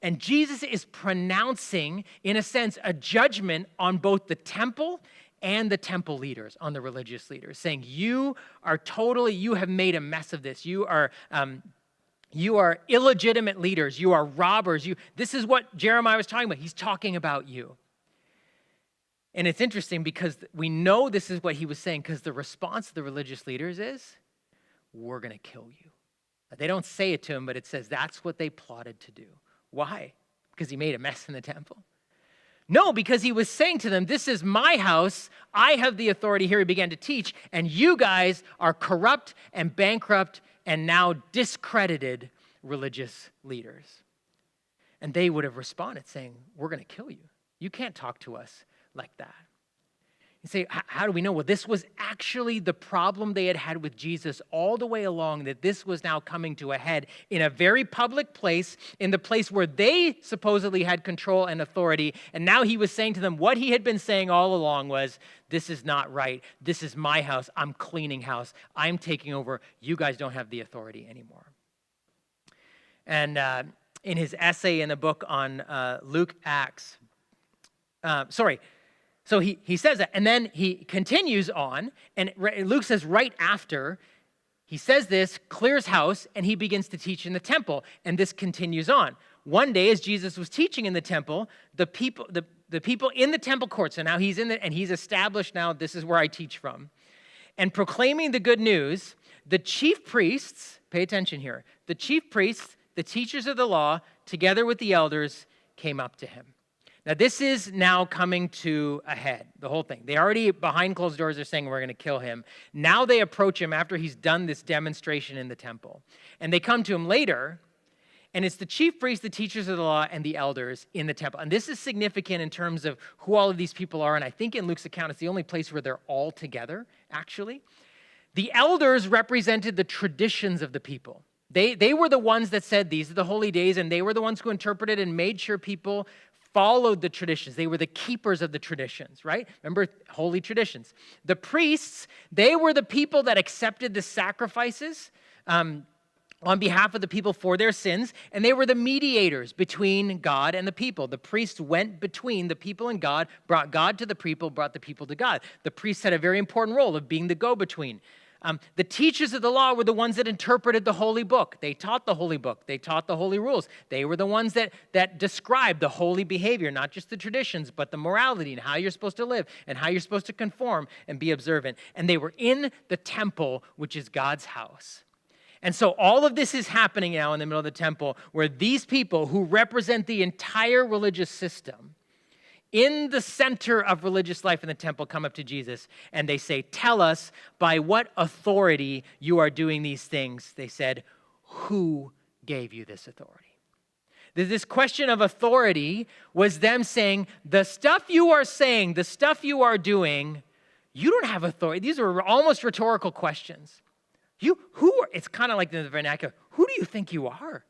And Jesus is pronouncing, in a sense, a judgment on both the temple and the temple leaders, on the religious leaders, saying, you have made a mess of this. You are illegitimate leaders. You are robbers. This is what Jeremiah was talking about. He's talking about you. And it's interesting because we know this is what he was saying, because the response of the religious leaders is, we're going to kill you. They don't say it to him, but it says that's what they plotted to do. Why? Because he made a mess in the temple? No, because he was saying to them, this is my house. I have the authority here. He began to teach, and you guys are corrupt and bankrupt and now discredited religious leaders. And they would have responded saying, we're going to kill you. You can't talk to us like that. You say, how do we know? Well, this was actually the problem they had had with Jesus all the way along, that this was now coming to a head in a very public place, in the place where they supposedly had control and authority. And now he was saying to them what he had been saying all along was, this is not right. This is my house. I'm cleaning house. I'm taking over. You guys don't have the authority anymore. And in his essay in the book on So he says that, and then he continues on, and Luke says right after, he says this, clears house, and he begins to teach in the temple, and this continues on. One day, as Jesus was teaching in the temple, the people in the temple court, so now he's and he's established now, this is where I teach from, and proclaiming the good news, the chief priests, pay attention here, the chief priests, the teachers of the law, together with the elders, came up to him. Now, this is now coming to a head, the whole thing. They already, behind closed doors, are saying, we're going to kill him. Now they approach him after he's done this demonstration in the temple. And they come to him later, and it's the chief priests, the teachers of the law, and the elders in the temple. And this is significant in terms of who all of these people are. And I think in Luke's account, it's the only place where they're all together, actually. The elders represented the traditions of the people. They were the ones that said, these are the holy days, and they were the ones who interpreted and made sure people followed the traditions. They were the keepers of the traditions, right? Remember, holy traditions. The priests, they were the people that accepted the sacrifices. on behalf of the people for their sins, and they were the mediators between God and the people. The priests went between the people and God, brought God to the people, brought the people to God. The priests had a very important role of being the go-between. The teachers of the law were the ones that interpreted the holy book. They taught the holy book. They taught the holy rules. They were the ones that described the holy behavior, not just the traditions, but the morality and how you're supposed to live and how you're supposed to conform and be observant. And they were in the temple, which is God's house. And so all of this is happening now in the middle of the temple, where these people who represent the entire religious system in the center of religious life in the temple come up to Jesus and they say, "Tell us by what authority you are doing these things." They said, "Who gave you this authority?" This question of authority was them saying, the stuff you are saying, the stuff you are doing, you don't have authority. These are almost rhetorical questions. It's kind of like the vernacular. Who do you think you are?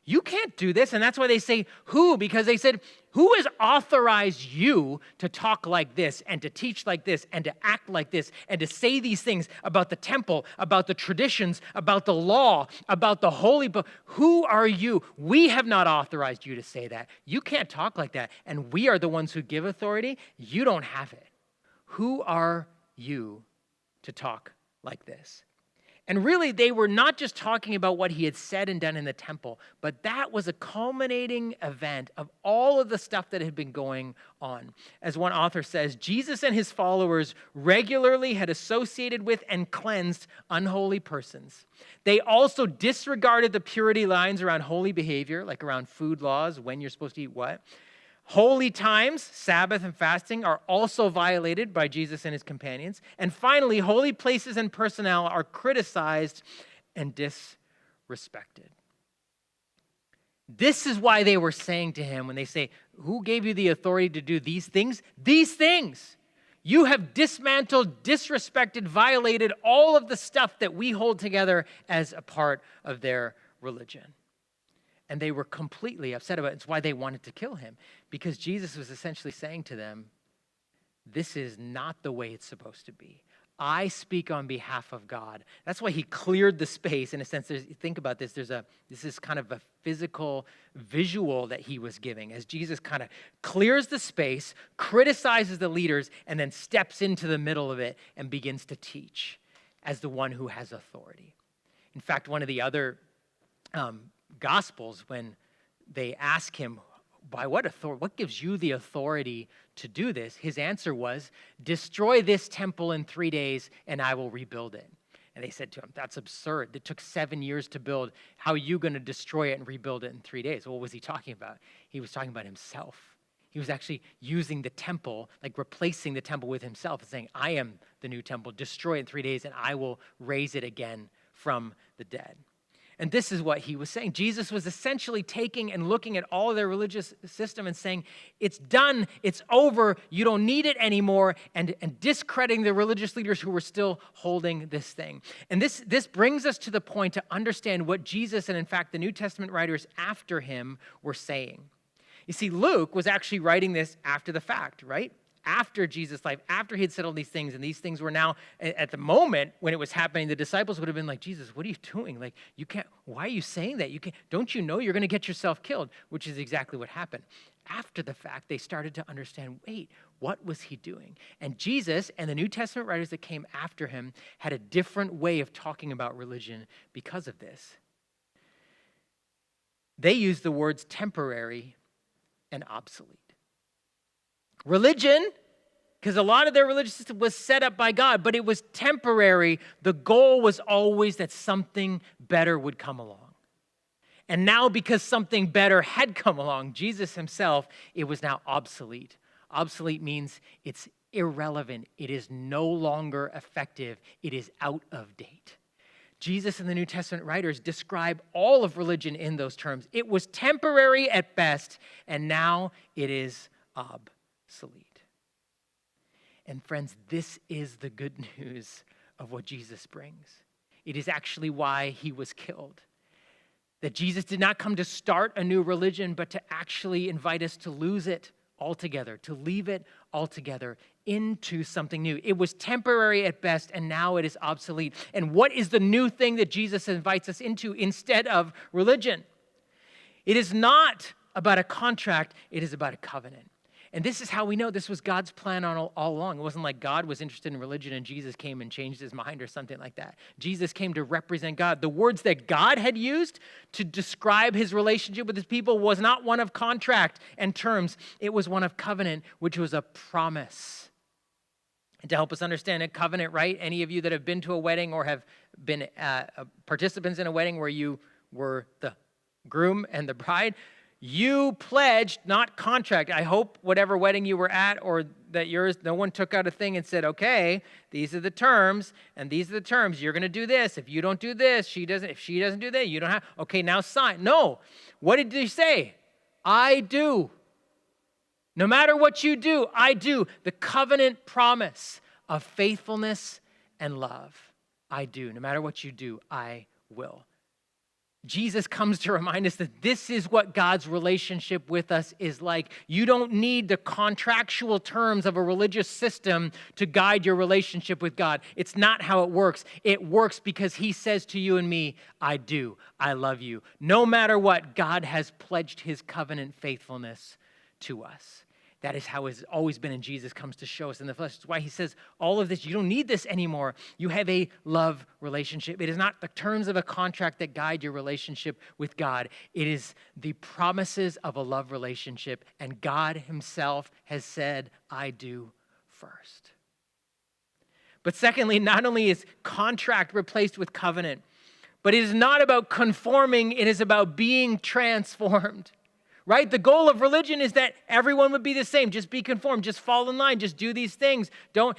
You can't do this. And that's why they say who, because they said, who has authorized you to talk like this and to teach like this and to act like this and to say these things about the temple, about the traditions, about the law, about the holy book? Who are you? We have not authorized you to say that. You can't talk like that. And we are the ones who give authority. You don't have it. Who are you to talk like this? And really, they were not just talking about what he had said and done in the temple, but that was a culminating event of all of the stuff that had been going on. As one author says, Jesus and his followers regularly had associated with and cleansed unholy persons. They also disregarded the purity lines around holy behavior, like around food laws, when you're supposed to eat what. Holy times, Sabbath and fasting, are also violated by Jesus and his companions. And finally, holy places and personnel are criticized and disrespected. This is why they were saying to him when they say, "Who gave you the authority to do these things?" These things. You have dismantled, disrespected, violated all of the stuff that we hold together as a part of their religion. And they were completely upset about it. It's why they wanted to kill him, because Jesus was essentially saying to them, this is not the way it's supposed to be. I speak on behalf of God. That's why he cleared the space. In a sense, think about this. This is kind of a physical visual that he was giving as Jesus kind of clears the space, criticizes the leaders, and then steps into the middle of it and begins to teach as the one who has authority. In fact, one of the other Gospels, when they ask him, by what authority, what gives you the authority to do this? His answer was, destroy this temple in 3 days and I will rebuild it. And they said to him, that's absurd. It took 7 years to build. How are you going to destroy it and rebuild it in 3 days? What was he talking about? He was talking about himself. He was actually using the temple, like replacing the temple with himself and saying, I am the new temple. Destroy it in 3 days and I will raise it again from the dead. And this is what he was saying. Jesus was essentially taking and looking at all of their religious system and saying, it's done, it's over, you don't need it anymore, and discrediting the religious leaders who were still holding this thing. And this brings us to the point to understand what Jesus and, in fact, the New Testament writers after him were saying. You see, Luke was actually writing this after the fact, right? After Jesus' life, after he had said all these things, and these things were now, at the moment when it was happening, the disciples would have been like, Jesus, what are you doing? Like, you can't, why are you saying that? You can't, don't you know you're going to get yourself killed? Which is exactly what happened. After the fact, they started to understand, wait, what was he doing? And Jesus and the New Testament writers that came after him had a different way of talking about religion because of this. They used the words temporary and obsolete. Religion, because a lot of their religious system was set up by God, but it was temporary. The goal was always that something better would come along. And now, because something better had come along, Jesus himself, it was now obsolete. Obsolete means it's irrelevant. It is no longer effective. It is out of date. Jesus and the New Testament writers describe all of religion in those terms. It was temporary at best, and now it is obsolete. And friends, this is the good news of what Jesus brings. It is actually why he was killed. That Jesus did not come to start a new religion, but to actually invite us to lose it altogether, to leave it altogether into something new. It was temporary at best, and now it is obsolete. And what is the new thing that Jesus invites us into instead of religion? It is not about a contract, it is about a covenant. And this is how we know this was God's plan all along. It wasn't like God was interested in religion and Jesus came and changed his mind or something like that. Jesus came to represent God. The words that God had used to describe his relationship with his people was not one of contract and terms. It was one of covenant, which was a promise. And to help us understand a covenant, right? Any of you that have been to a wedding or have been participants in a wedding where you were the groom and the bride, you pledged, not contract. I hope whatever wedding you were at or that yours, no one took out a thing and said, okay, these are the terms, and these are the terms. You're going to do this. If you don't do this, if she doesn't do that, you don't have, okay, now sign. No. What did he say? I do. No matter what you do, I do. The covenant promise of faithfulness and love. I do. No matter what you do, I will. Jesus comes to remind us that this is what God's relationship with us is like. You don't need the contractual terms of a religious system to guide your relationship with God. It's not how it works. It works because he says to you and me, I do. I love you. No matter what, God has pledged his covenant faithfulness to us. That is how it's always been, and Jesus comes to show us in the flesh. That's why he says all of this, you don't need this anymore. You have a love relationship. It is not the terms of a contract that guide your relationship with God. It is the promises of a love relationship, and God himself has said, I do first. But secondly, not only is contract replaced with covenant, but it is not about conforming, it is about being transformed. Right? The goal of religion is that everyone would be the same. Just be conformed. Just fall in line. Just do these things.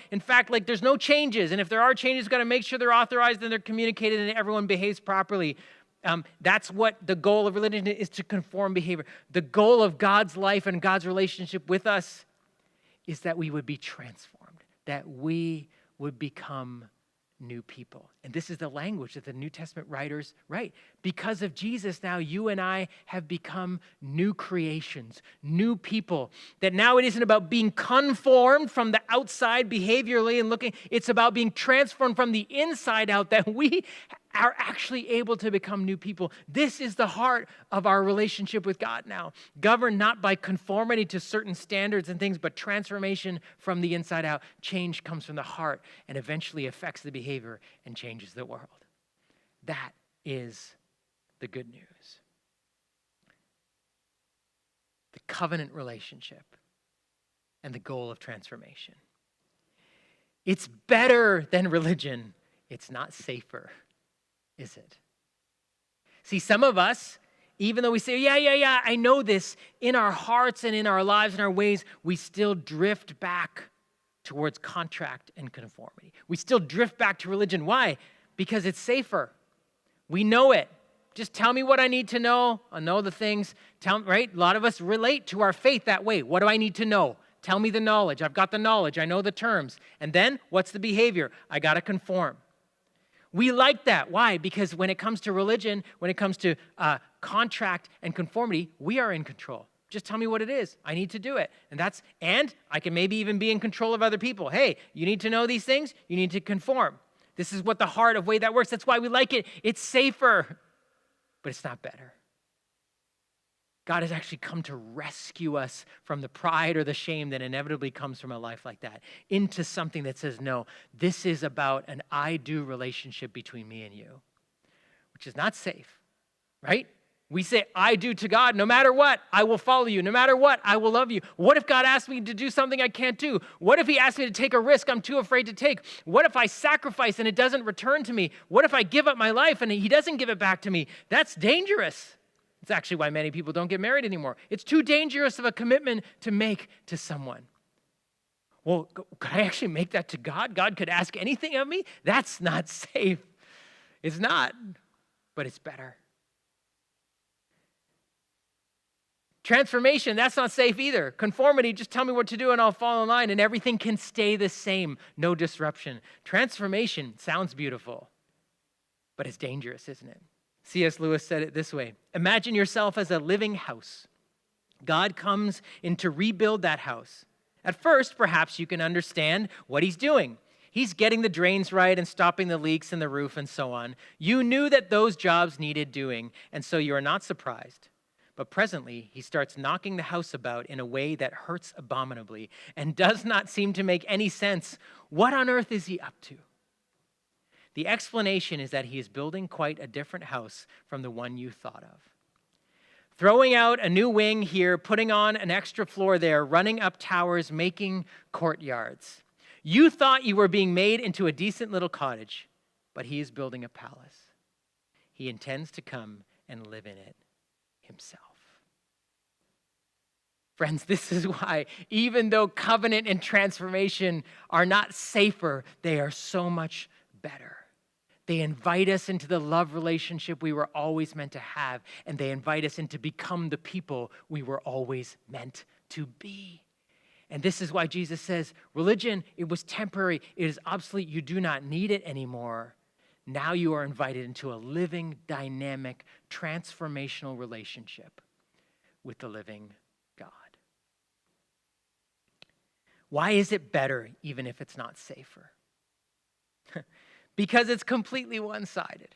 In fact, there's no changes. And if there are changes, got to make sure they're authorized and they're communicated and everyone behaves properly. That's what the goal of religion is, to conform behavior. The goal of God's life and God's relationship with us is that we would be transformed, that we would become new people. And this is the language that the New Testament writers write. Because of Jesus, now you and I have become new creations, new people. That now it isn't about being conformed from the outside behaviorally and looking, it's about being transformed from the inside out, that we are actually able to become new people. This is the heart of our relationship with God now, governed not by conformity to certain standards and things, but transformation from the inside out. Change comes from the heart and eventually affects the behavior and changes the world. That is the good news. The covenant relationship and the goal of transformation. It's better than religion. It's not safer, is it? See, some of us, even though we say, yeah, I know this, in our hearts and in our lives and our ways, we still drift back towards contract and conformity. We still drift back to religion. Why? Because it's safer. We know it. Just tell me what I need to know. I know the things. Right? A lot of us relate to our faith that way. What do I need to know? Tell me the knowledge. I've got the knowledge. I know the terms. And then, what's the behavior? I got to conform. We like that. Why? Because when it comes to religion, when it comes to contract and conformity, we are in control. Just tell me what it is. I need to do it. And I can maybe even be in control of other people. Hey, you need to know these things. You need to conform. This is what the heart of way that works. That's why we like it. It's safer, but it's not better. God has actually come to rescue us from the pride or the shame that inevitably comes from a life like that into something that says, no, this is about an I-do relationship between me and you, which is not safe, right? We say, I do to God, no matter what, I will follow you. No matter what, I will love you. What if God asks me to do something I can't do? What if he asks me to take a risk I'm too afraid to take? What if I sacrifice and it doesn't return to me? What if I give up my life and he doesn't give it back to me? That's dangerous. It's actually why many people don't get married anymore. It's too dangerous of a commitment to make to someone. Well, could I actually make that to God? God could ask anything of me? That's not safe. It's not, but it's better. Transformation, that's not safe either. Conformity, just tell me what to do and I'll fall in line and everything can stay the same, no disruption. Transformation sounds beautiful, but it's dangerous, isn't it? C.S. Lewis said it this way: imagine yourself as a living house. God comes in to rebuild that house. At first, perhaps you can understand what he's doing. He's getting the drains right and stopping the leaks in the roof and so on. You knew that those jobs needed doing, and so you are not surprised. But presently, he starts knocking the house about in a way that hurts abominably and does not seem to make any sense. What on earth is he up to? The explanation is that he is building quite a different house from the one you thought of. Throwing out a new wing here, putting on an extra floor there, running up towers, making courtyards. You thought you were being made into a decent little cottage, but he is building a palace. He intends to come and live in it himself. Friends, this is why, even though covenant and transformation are not safer, they are so much better. They invite us into the love relationship we were always meant to have, and they invite us into become the people we were always meant to be. And this is why Jesus says, religion, it was temporary, it is obsolete, you do not need it anymore. Now you are invited into a living, dynamic, transformational relationship with the living God. Why is it better even if it's not safer? Because it's completely one-sided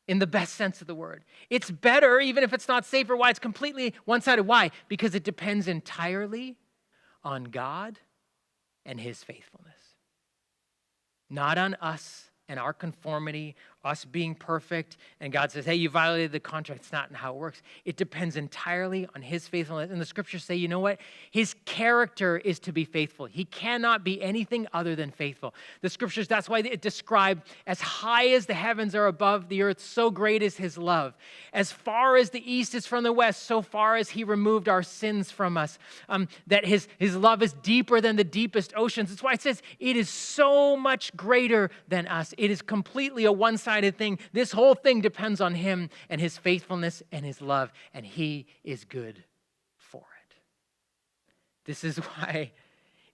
in the best sense of the word. It's better even if it's not safer. Why? It's completely one-sided. Why? Because it depends entirely on God and his faithfulness. Not on us and our conformity, us being perfect, and God says, hey, you violated the contract. It's not how it works. It depends entirely on his faithfulness. And the scriptures say, you know what? His character is to be faithful. He cannot be anything other than faithful. The scriptures, that's why it described as high as the heavens are above the earth, so great is his love. As far as the east is from the west, so far as he removed our sins from us. That his love is deeper than the deepest oceans. That's why it says it is so much greater than us. It is completely a one-sided thing. This whole thing depends on him and his faithfulness and his love, and he is good for it. This is why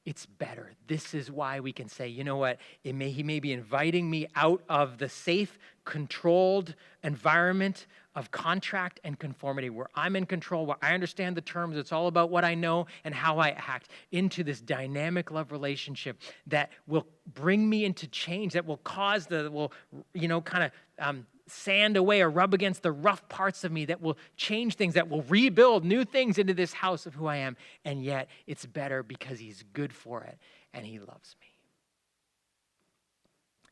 it's better. This is why we can say, you know what? He may be inviting me out of the safe, controlled environment of contract and conformity where I'm in control, where I understand the terms. It's all about what I know and how I act, into this dynamic love relationship that will bring me into change, that will cause sand away or rub against the rough parts of me, that will change things, that will rebuild new things into this house of who I am. And yet it's better because he's good for it and he loves me.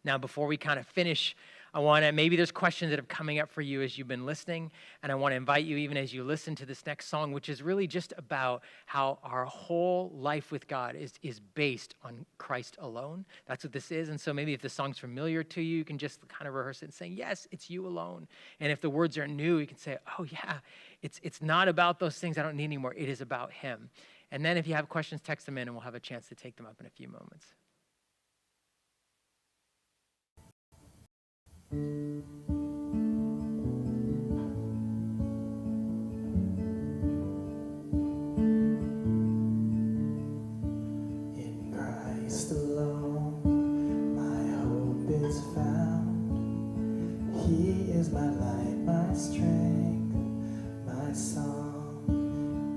Now, before we kind of finish, maybe there's questions that are coming up for you as you've been listening, and I want to invite you even as you listen to this next song, which is really just about how our whole life with God is based on Christ alone. That's what this is. And so maybe if the song's familiar to you, you can just kind of rehearse it and say, yes, it's you alone. And if the words are new, you can say, oh yeah, it's not about those things I don't need anymore. It is about him. And then if you have questions, text them in and we'll have a chance to take them up in a few moments. In Christ alone, my hope is found. He is my light, my strength, my song,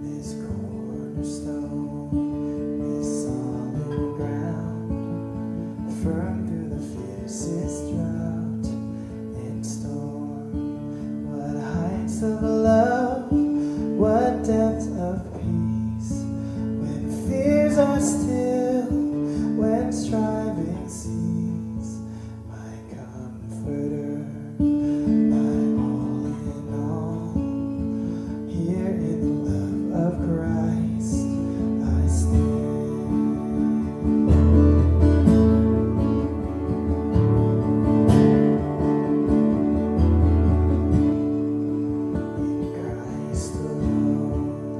this cornerstone, this solid ground, firm through the fiercest drought and storm. What heights of love, what depths of peace, when fears are still, when striving cease, my comforter, my all in all. Here in the love of Christ I stand. In Christ alone,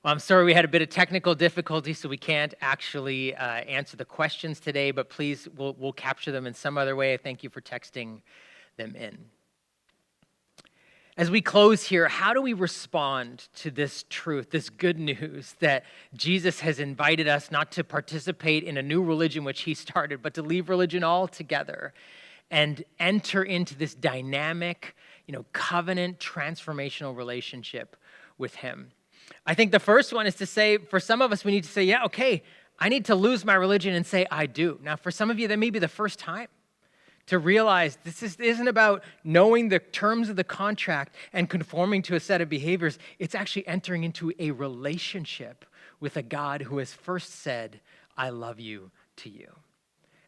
Well, I'm sorry we had a bit of technical difficulty, so we can't actually answer the questions today, but please, we'll capture them in some other way. Thank you for texting them in. As we close here, how do we respond to this truth, this good news that Jesus has invited us not to participate in a new religion which he started, but to leave religion altogether and enter into this dynamic, covenant transformational relationship with him? I think the first one is to say, for some of us, we need to say, yeah, okay, I need to lose my religion and say, I do. Now, for some of you, that may be the first time to realize this isn't about knowing the terms of the contract and conforming to a set of behaviors. It's actually entering into a relationship with a God who has first said, I love you to you.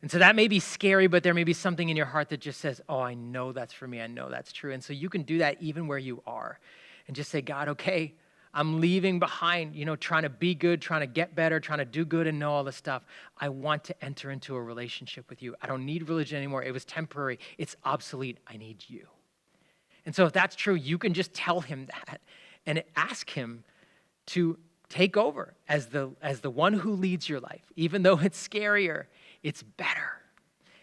And so that may be scary, but there may be something in your heart that just says, oh, I know that's for me. I know that's true. And so you can do that even where you are and just say, God, okay, I'm leaving behind, trying to be good, trying to get better, trying to do good and know all this stuff. I want to enter into a relationship with you. I don't need religion anymore. It was temporary. It's obsolete. I need you. And so if that's true, you can just tell him that and ask him to take over as the one who leads your life. Even though it's scarier, it's better.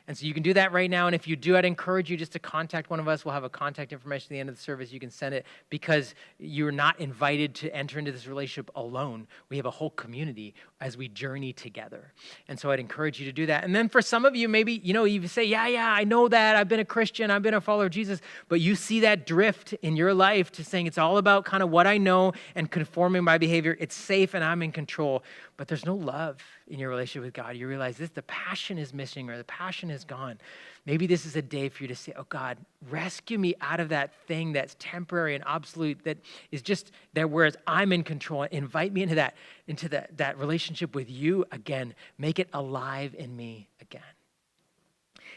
And so you can do that right now. And if you do, I'd encourage you just to contact one of us. We'll have a contact information at the end of the service. You can send it because you're not invited to enter into this relationship alone. We have a whole community as we journey together. And so I'd encourage you to do that. And then for some of you, maybe, you say, yeah, I know that. I've been a Christian. I've been a follower of Jesus. But you see that drift in your life to saying it's all about kind of what I know and conforming my behavior. It's safe and I'm in control. But there's no love in your relationship with God. You realize the passion is missing or the passion is gone. Maybe this is a day for you to say, oh God, rescue me out of that thing that's temporary and obsolete, that is just there, whereas I'm in control. Invite me into that relationship with you again. Make it alive in me again.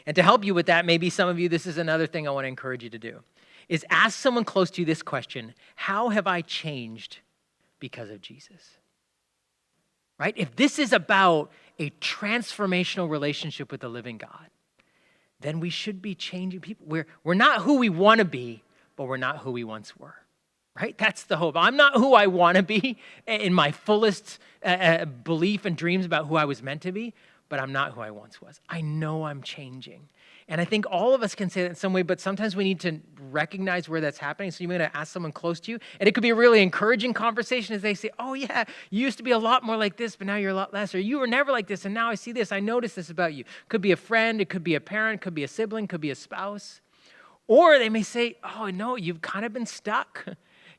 And to help you with that, maybe some of you, this is another thing I want to encourage you to do, is ask someone close to you this question: how have I changed because of Jesus? Right? If this is about a transformational relationship with the living God, then we should be changing people. We're not who we want to be, but we're not who we once were. Right? That's the hope. I'm not who I want to be in my fullest belief and dreams about who I was meant to be, but I'm not who I once was. I know I'm changing. And I think all of us can say that in some way, but sometimes we need to recognize where that's happening. So you may want to ask someone close to you. And it could be a really encouraging conversation as they say, oh yeah, you used to be a lot more like this, but now you're a lot less. Or you were never like this, and now I see this. I notice this about you. Could be a friend, it could be a parent, could be a sibling, could be a spouse. Or they may say, oh no, you've kind of been stuck.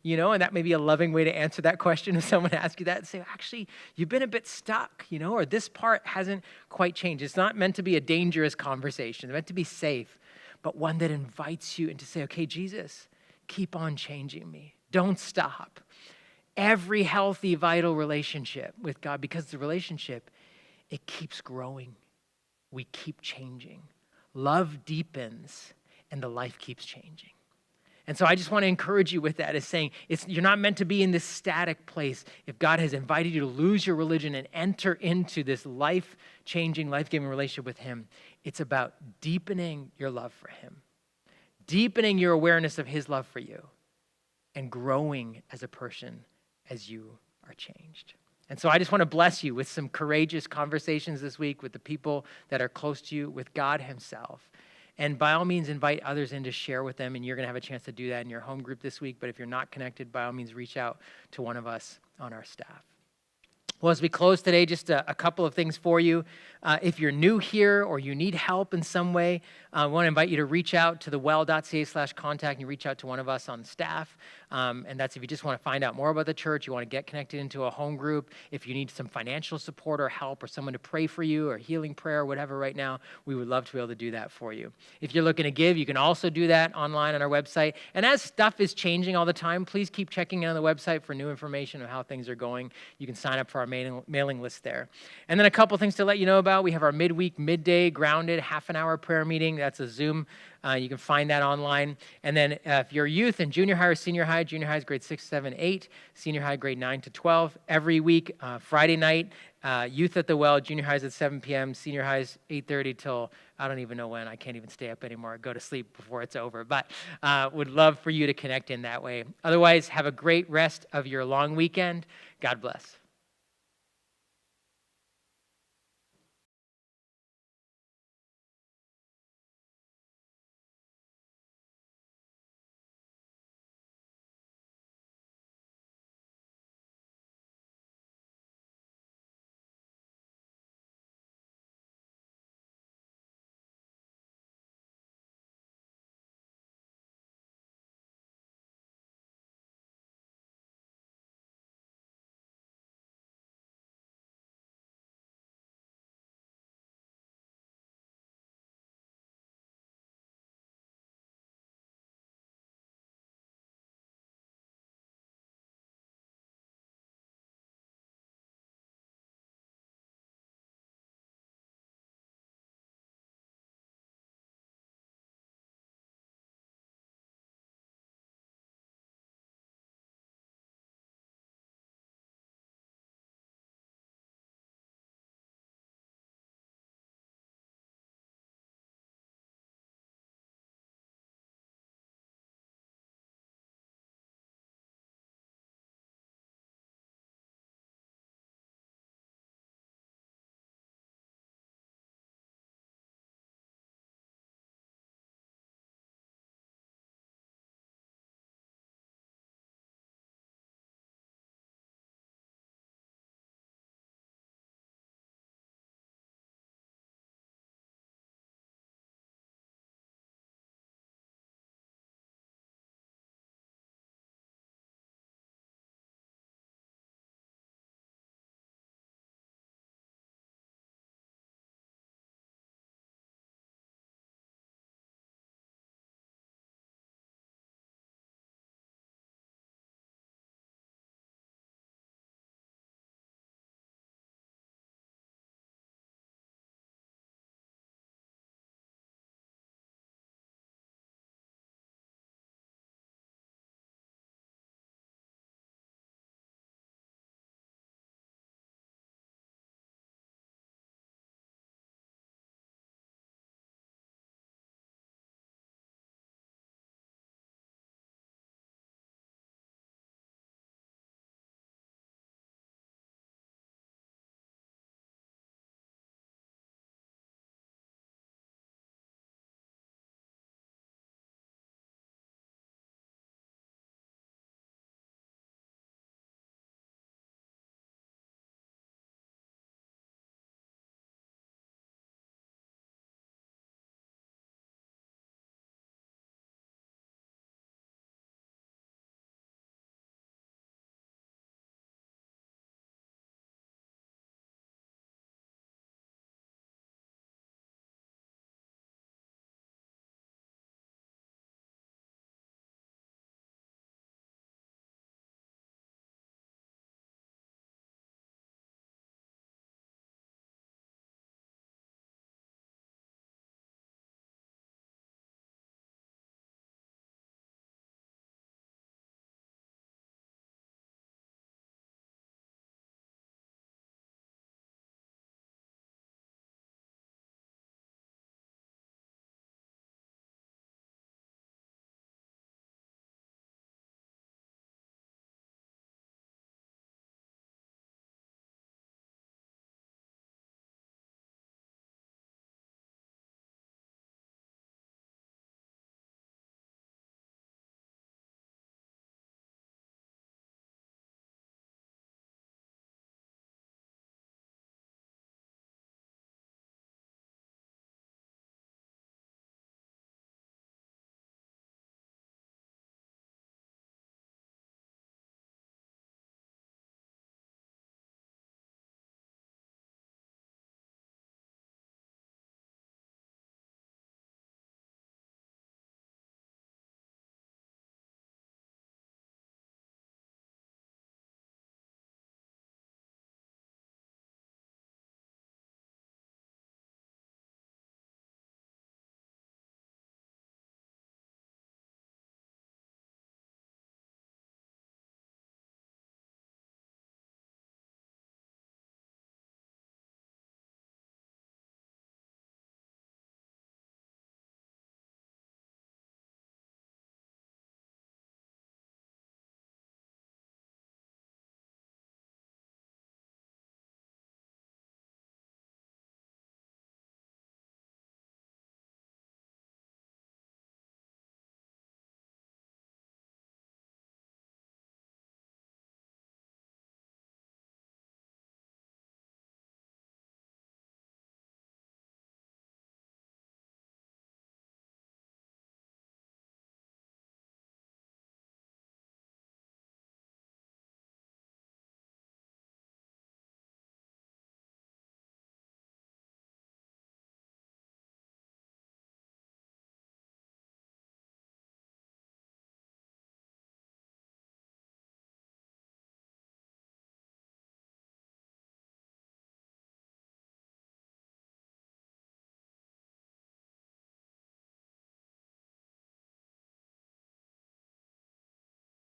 And that may be a loving way to answer that question if someone asks you that and say, actually, you've been a bit stuck, or this part hasn't quite changed. It's not meant to be a dangerous conversation. It's meant to be safe, but one that invites you and to say, okay, Jesus, keep on changing me. Don't stop. Every healthy, vital relationship with God, because the relationship, it keeps growing. We keep changing. Love deepens and the life keeps changing. And so I just want to encourage you with that, is saying you're not meant to be in this static place. If God has invited you to lose your religion and enter into this life-changing, life-giving relationship with him, it's about deepening your love for him, deepening your awareness of his love for you, and growing as a person as you are changed. And so I just want to bless you with some courageous conversations this week with the people that are close to you, with God himself. And by all means, invite others in to share with them, and you're going to have a chance to do that in your home group this week. But if you're not connected, by all means, reach out to one of us on our staff. Well, as we close today, just a couple of things for you. If you're new here or you need help in some way, I want to invite you to reach out to thewell.ca/contact and reach out to one of us on staff. And that's if you just want to find out more about the church, you want to get connected into a home group, if you need some financial support or help or someone to pray for you or healing prayer or whatever right now, we would love to be able to do that for you. If you're looking to give, you can also do that online on our website. And as stuff is changing all the time, please keep checking in on the website for new information on how things are going. You can sign up for our mailing list there. And then a couple things to let you know about. We have our midweek, midday, grounded, half-an-hour prayer meeting. That's a Zoom. You can find that online. And then if you're youth in junior high or senior high is grade 6, 7, 8, senior high grade 9 to 12. Every week, Friday night, youth at the well, junior highs at 7 p.m., senior highs 8:30 till I don't even know when. I can't even stay up anymore. I go to sleep before it's over. But would love for you to connect in that way. Otherwise, have a great rest of your long weekend. God bless.